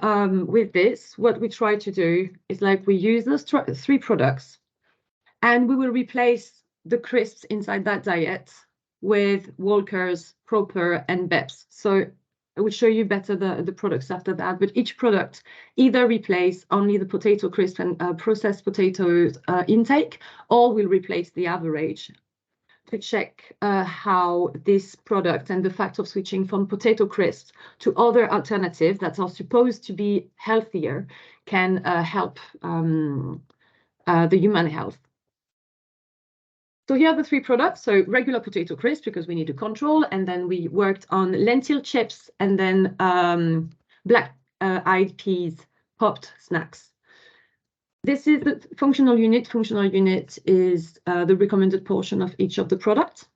with this, what we try to do is like we use those three products, and we will replace the crisps inside that diet with Walker's, Proper, and BEPS. So I will show you better the products after that, but each product either replace only the potato crisp and processed potatoes intake, or will replace the average to check how this product and the fact of switching from potato crisps to other alternatives that are supposed to be healthier can help the human health. So here are the three products. So regular potato crisp, because we need to control, and then we worked on lentil chips, and then black-eyed peas popped snacks. This is the functional unit. Functional unit is the recommended portion of each of the products.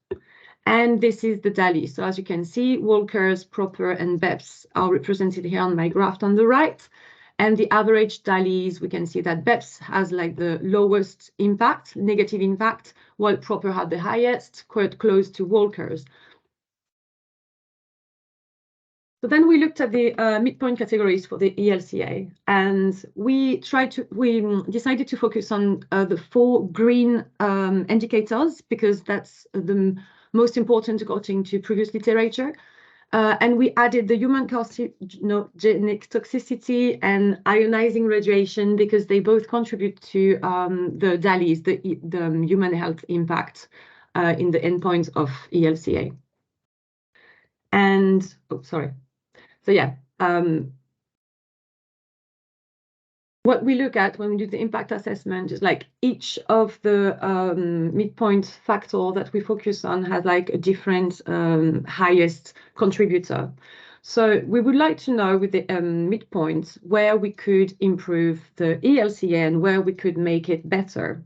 And this is the DALY. So as you can see, Walker's, Proper, and BEPS are represented here on my graph on the right. And the average DALYs, we can see that BEPS has like the lowest impact, negative impact, while Proper had the highest, quite close to Walker's. So then we looked at the midpoint categories for the ELCA, and we decided to focus on the 4 green indicators, because that's the most important according to previous literature. And we added the human carcinogenic toxicity and ionizing radiation, because they both contribute to the DALYs, the human health impact in the endpoints of ELCA. And, oh, sorry. So yeah, what we look at when we do the impact assessment is like each of the midpoint factor that we focus on has like a different highest contributor. So we would like to know with the midpoint where we could improve the ELCA and where we could make it better.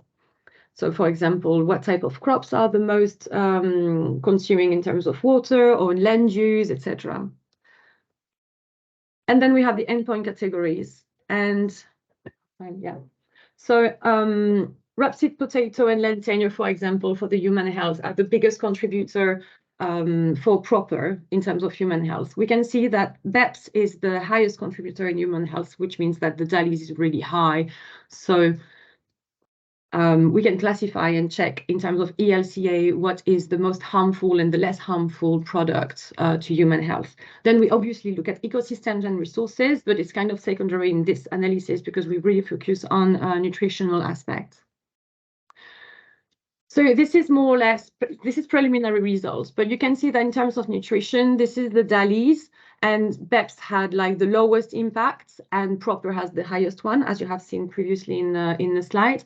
So for example, what type of crops are the most consuming in terms of water or land use, etc. And then we have the endpoint categories, and yeah. So rapeseed potato and lentil, for example, for the human health, are the biggest contributor for Proper in terms of human health. We can see that BEPS is the highest contributor in human health, which means that the DALYs is really high. So we can classify and check in terms of ELCA what is the most harmful and the less harmful product to human health. Then we obviously look at ecosystems and resources, but it's kind of secondary in this analysis because we really focus on nutritional aspects. So this is more or less, this is preliminary results, but you can see that in terms of nutrition, this is the DALYs, and BEPS had like the lowest impact, and Proper has the highest one, as you have seen previously in the slide.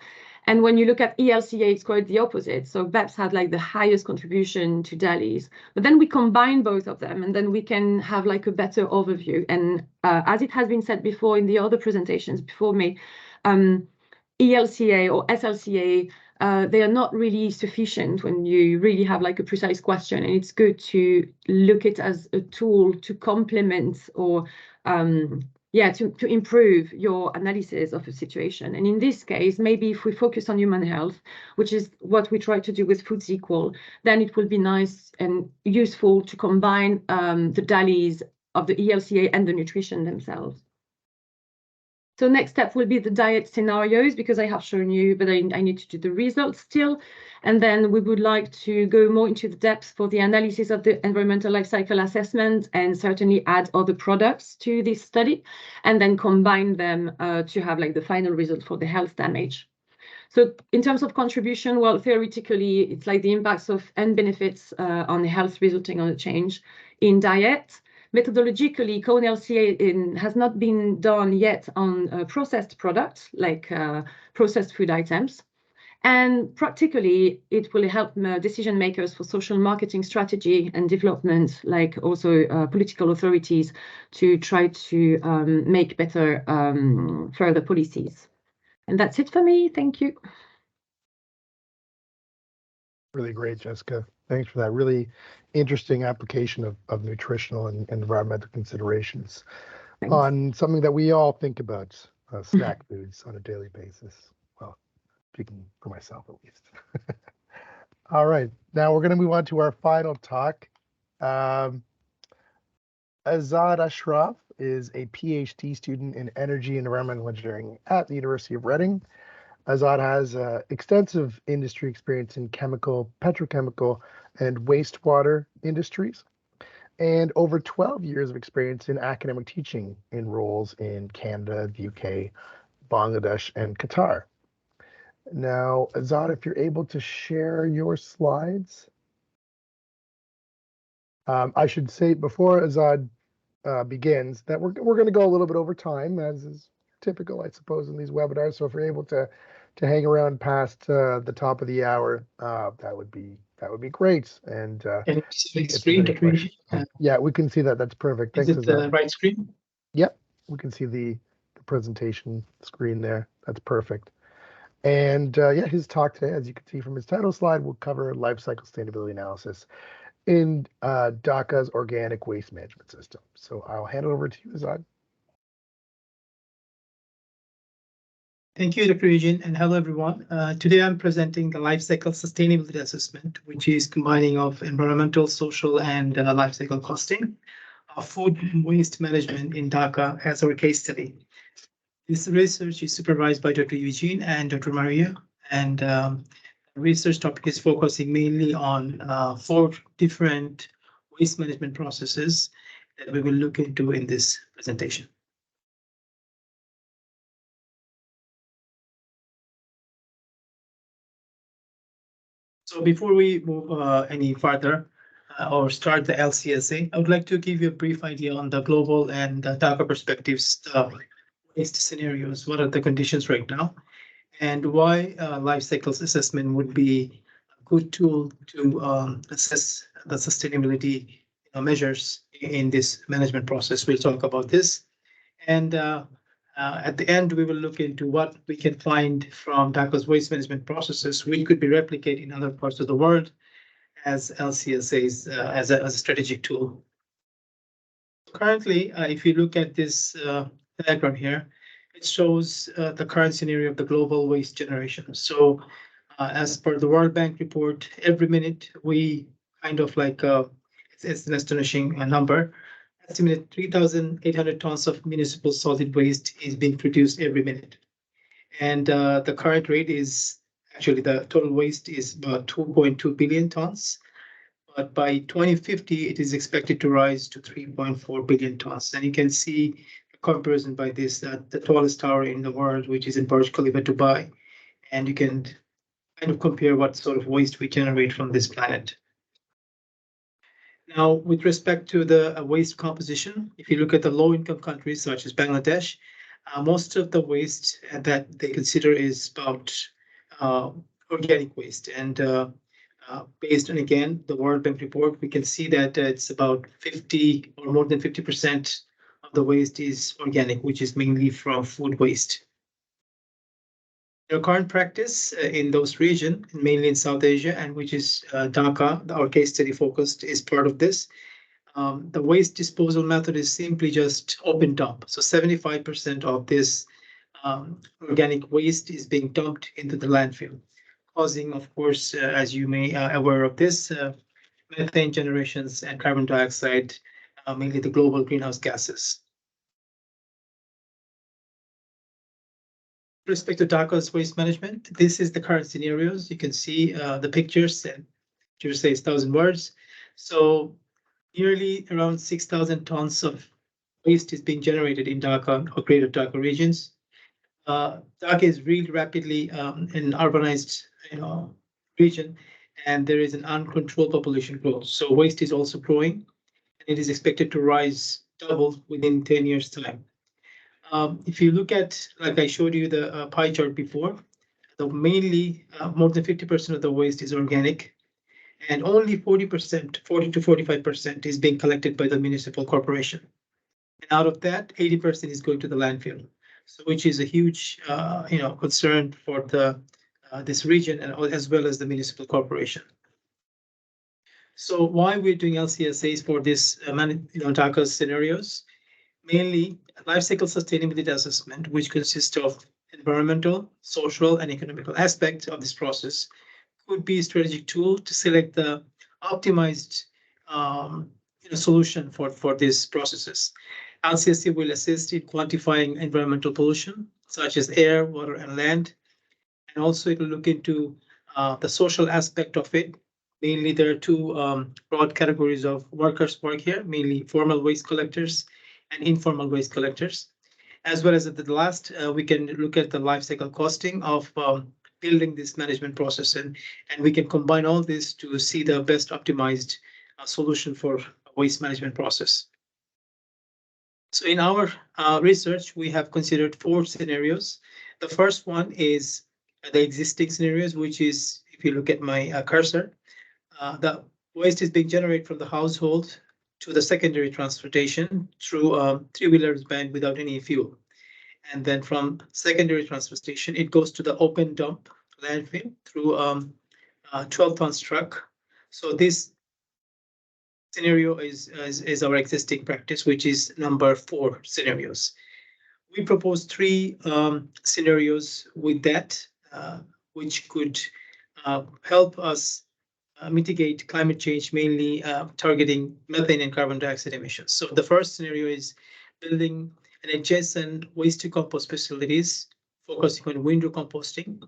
And when you look at ELCA, it's quite the opposite. So BEPS had like the highest contribution to DALYs, but then we combine both of them, and then we can have like a better overview. And as it has been said before in the other presentations before me, ELCA or SLCA, they are not really sufficient when you really have like a precise question, and it's good to look at it as a tool to complement or to improve your analysis of a situation. And in this case, maybe if we focus on human health, which is what we try to do with Foods Equal, then it will be nice and useful to combine the DALYs of the ELCA and the nutrition themselves. So next step will be the diet scenarios, because I have shown you, but I need to do the results still. And then we would like to go more into the depth for the analysis of the environmental life cycle assessment, and certainly add other products to this study, and then combine them to have like the final result for the health damage. So in terms of contribution, well, theoretically, it's like the impacts of and benefits on health resulting on a change in diet. Methodologically, cone LCA has not been done yet on processed products like processed food items. And practically, it will help decision makers for social marketing strategy and development, like also political authorities, to try to make better further policies. And that's it for me. Thank you. Really great, Jessica. Thanks for that really interesting application of nutritional and environmental considerations on something that we all think about, snack foods on a daily basis. Well, speaking for myself at least. All right, now we're going to move on to our final talk. Azad Ashraf is a PhD student in energy and environmental engineering at the University of Reading. Azad has extensive industry experience in chemical, petrochemical, and wastewater industries, and over 12 years of experience in academic teaching in roles in Canada, the UK, Bangladesh, and Qatar. Now, Azad, if you're able to share your slides. I should say before Azad begins that we're going to go a little bit over time, as is typical, I suppose, in these webinars. So if you're able to hang around past the top of the hour, that would be great. And can you see the screen? Yeah, we can see that. That's perfect. Thanks. Is it the right screen? Yep, we can see the presentation screen there. That's perfect. And yeah, his talk today, as you can see from his title slide, will cover life cycle sustainability analysis in Dhaka's organic waste management system. So I'll hand it over to you, Azad. Thank you, Dr. Eugene, and hello, everyone. Today I'm presenting the life cycle sustainability assessment, which is combining of environmental, social, and life cycle costing of food waste management in Dhaka as our case study. This research is supervised by Dr. Eugene and Dr. Maria, and the research topic is focusing mainly on 4 different waste management processes that we will look into in this presentation. So before we move any further or start the LCSA, I would like to give you a brief idea on the global and Dhaka perspectives waste scenarios. What are the conditions right now, and why life cycles assessment would be a good tool to assess the sustainability measures in this management process. We'll talk about this, and at the end, we will look into what we can find from Dhaka's waste management processes, which could be replicated in other parts of the world as LCSAs as a strategic tool. Currently, if you look at this diagram here, it shows the current scenario of the global waste generation. So as per the World Bank report, every minute we kind of like, it's an astonishing number, estimated 3,800 tons of municipal solid waste is being produced every minute. And the current rate is actually the total waste is about 2.2 billion tons. But by 2050, it is expected to rise to 3.4 billion tons. And you can see a comparison by this, the tallest tower in the world, which is in Burj Khalifa, Dubai. And you can kind of compare what sort of waste we generate from this planet. Now, with respect to the waste composition, if you look at the low-income countries such as Bangladesh, most of the waste that they consider is about organic waste. And based on, again, the World Bank report, we can see that it's about 50 or more than 50% of the waste is organic, which is mainly from food waste. The current practice in those regions, mainly in South Asia, and which is Dhaka, our case study focused, is part of this. The waste disposal method is simply just open dump. So 75% of this organic waste is being dumped into the landfill, causing, of course, as you may aware of this, methane generations and carbon dioxide, mainly the global greenhouse gases. With respect to Dhaka's waste management, this is the current scenarios. You can see the pictures, and picture says 1,000 words. So nearly around 6,000 tons of waste is being generated in Dhaka or greater Dhaka regions. Dhaka is really rapidly an urbanized region, and there is an uncontrolled population growth. So waste is also growing, and it is expected to rise double within 10 years' time. If you look at, like I showed you the pie chart before, mainly more than 50% of the waste is organic, and only 40%, 40 to 45% is being collected by the municipal corporation. And out of that, 80% is going to the landfill, so which is a huge concern for the this region and as well as the municipal corporation. So why we're doing LCSAs for this Dhaka scenarios? Mainly life cycle sustainability assessment, which consists of environmental, social, and economical aspects of this process, could be a strategic tool to select the optimized solution for these processes. LCSA will assist in quantifying environmental pollution, such as air, water, and land. And also it will look into the social aspect of it. Mainly there are two broad categories of workers work here, mainly formal waste collectors and informal waste collectors. As well as at the last, we can look at the life cycle costing of building this management process, and we can combine all this to see the best optimized solution for a waste management process. So in our research, we have considered 4 scenarios. The first one is the existing scenarios, which is, if you look at my cursor, the waste is being generated from the household to the secondary transportation through 3-wheelers band without any fuel. And then from secondary transportation, it goes to the open dump landfill through 12-ton truck. So this scenario is our existing practice, which is number 4 scenarios. We propose 3 scenarios with that, which could help us mitigate climate change, mainly targeting methane and carbon dioxide emissions. So the first scenario is building an adjacent waste to compost facilities, focusing on window composting.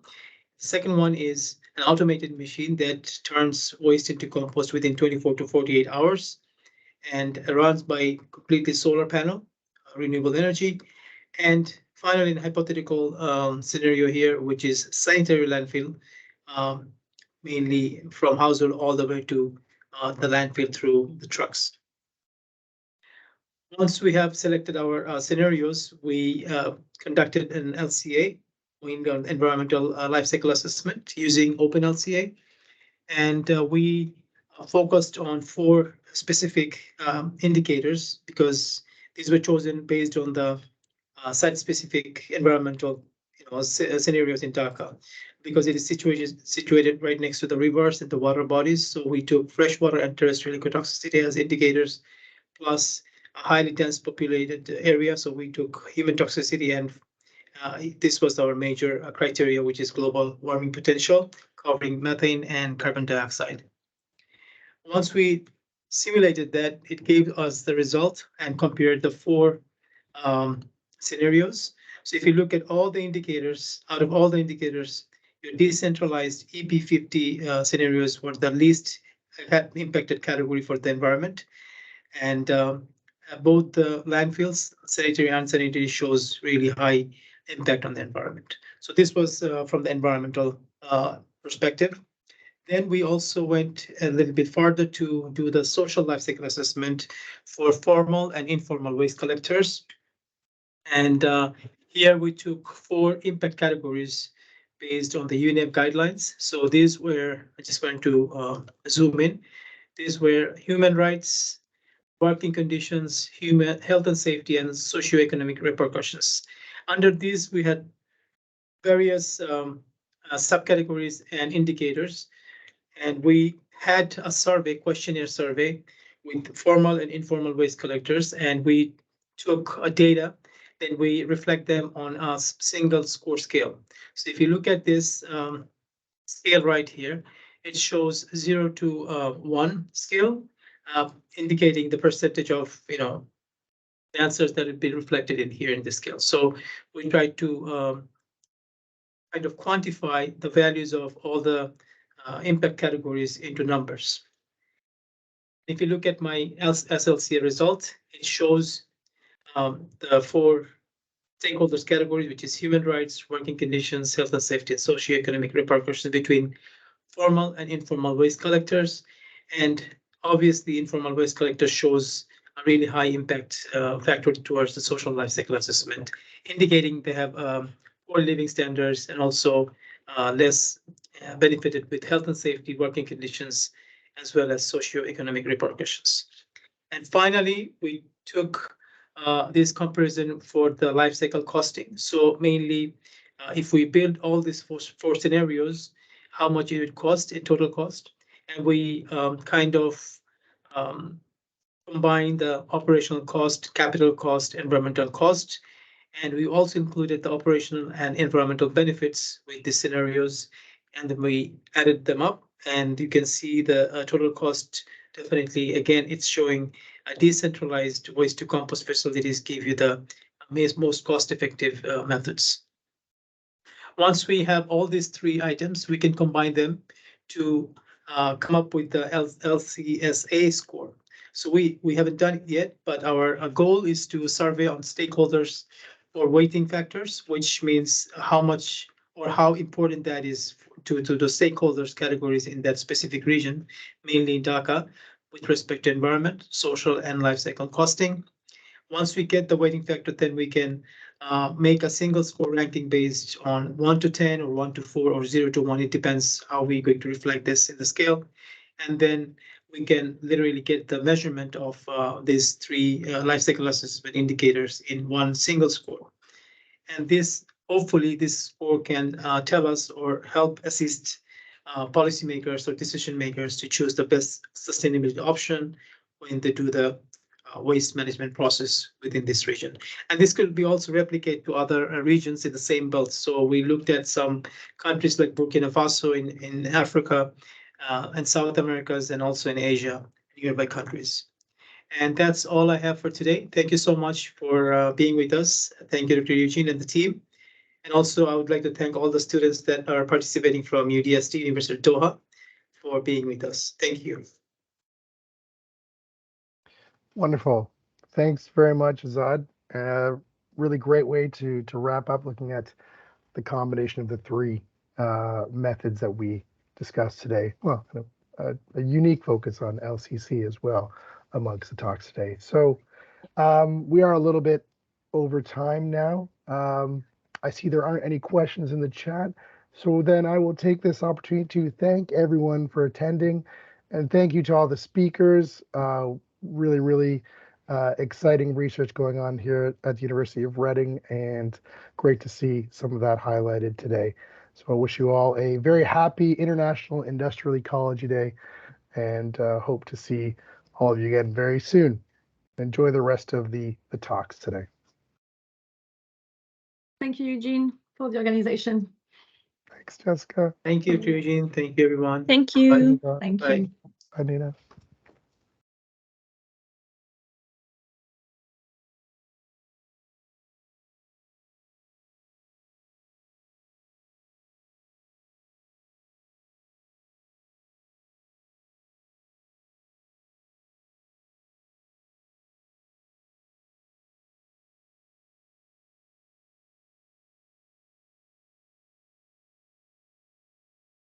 Second one is an automated machine that turns waste into compost within 24 to 48 hours and runs by completely solar panel, renewable energy. And finally, a hypothetical scenario here, which is sanitary landfill, mainly from household all the way to the landfill through the trucks. Once we have selected our scenarios, we conducted an LCA, environmental life cycle assessment using Open LCA, and we focused on 4 specific indicators because these were chosen based on the site-specific environmental scenarios in Dhaka, because it is situated right next to the rivers and the water bodies. So we took freshwater and terrestrial ecotoxicity as indicators, plus a highly dense populated area. So we took human toxicity, and this was our major criteria, which is global warming potential, covering methane and carbon dioxide. Once we simulated that, it gave us the result and compared the 4 scenarios. So if you look at all the indicators, out of all the indicators, your decentralized EP50 scenarios were the least impacted category for the environment. And both the landfills, sanitary and unsanitary, shows really high impact on the environment. So this was from the environmental perspective. Then we also went a little bit further to do the social life cycle assessment for formal and informal waste collectors. And here we took 4 impact categories based on the UNEP guidelines. So these were, I just want to zoom in. These were human rights, working conditions, human health and safety, and socioeconomic repercussions. Under these, we had various subcategories and indicators, and we had a survey, questionnaire survey, with formal and informal waste collectors, and we took data, then we reflect them on a single score scale. So if you look at this scale right here, it shows 0 to 1 scale, indicating the percentage of answers that would be reflected in here in this scale. So we try to kind of quantify the values of all the impact categories into numbers. If you look at my SLCA result, it shows the 4 stakeholders categories, which is human rights, working conditions, health and safety, and socioeconomic repercussions between formal and informal waste collectors. And obviously, informal waste collectors shows a really high impact factor towards the social life cycle assessment, indicating they have poor living standards and also less benefited with health and safety, working conditions, as well as socioeconomic repercussions. And finally, we took this comparison for the life cycle costing. So mainly, if we build all these four scenarios, how much it would cost in total cost, and we kind of combine the operational cost, capital cost, environmental cost, and we also included the operational and environmental benefits with these scenarios, and then we added them up, and you can see the total cost. Definitely, again, it's showing decentralized waste to compost facilities give you the most cost-effective methods. Once we have all these 3 items, we can combine them to come up with the LCSA score. So we haven't done it yet, but our goal is to survey on stakeholders for weighting factors, which means how much or how important that is to the stakeholders categories in that specific region, mainly in Dhaka, with respect to environment, social, and life cycle costing. Once we get the weighting factor, then we can make a single score ranking based on 1 to 10 or 1 to 4 or 0 to 1. It depends how we're going to reflect this in the scale. And then we can literally get the measurement of these 3 life cycle assessment indicators in one single score. And this, hopefully, this score can tell us or help assist policymakers or decision makers to choose the best sustainability option when they do the waste management process within this region. And this could be also replicate to other regions in the same belt. So we looked at some countries like Burkina Faso in Africa and South Americas, and also in Asia, nearby countries. And that's all I have for today. Thank you so much for being with us. Thank you, Dr. Eugene and the team. And also, I would like to thank all the students that are participating from UDST, University of Doha, for being with us. Thank you. Wonderful. Thanks very much, Azad. Really great way to wrap up looking at the combination of the 3 methods that we discussed today. Well, a unique focus on LCC as well amongst the talks today. So we are a little bit over time now. I see there aren't any questions in the chat. So then I will take this opportunity to thank everyone for attending, and thank you to all the speakers. Really exciting research going on here at the University of Reading, and great to see some of that highlighted today. So I wish you all a very happy International Industrial Ecology Day, and hope to see all of you again very soon. Enjoy the rest of the talks today. Thank you, Eugene, for the organization. Thanks, Jessica. Thank you, Eugene. Thank you, everyone. Thank you. Bye. Thank Bye. you. Bye, Nina.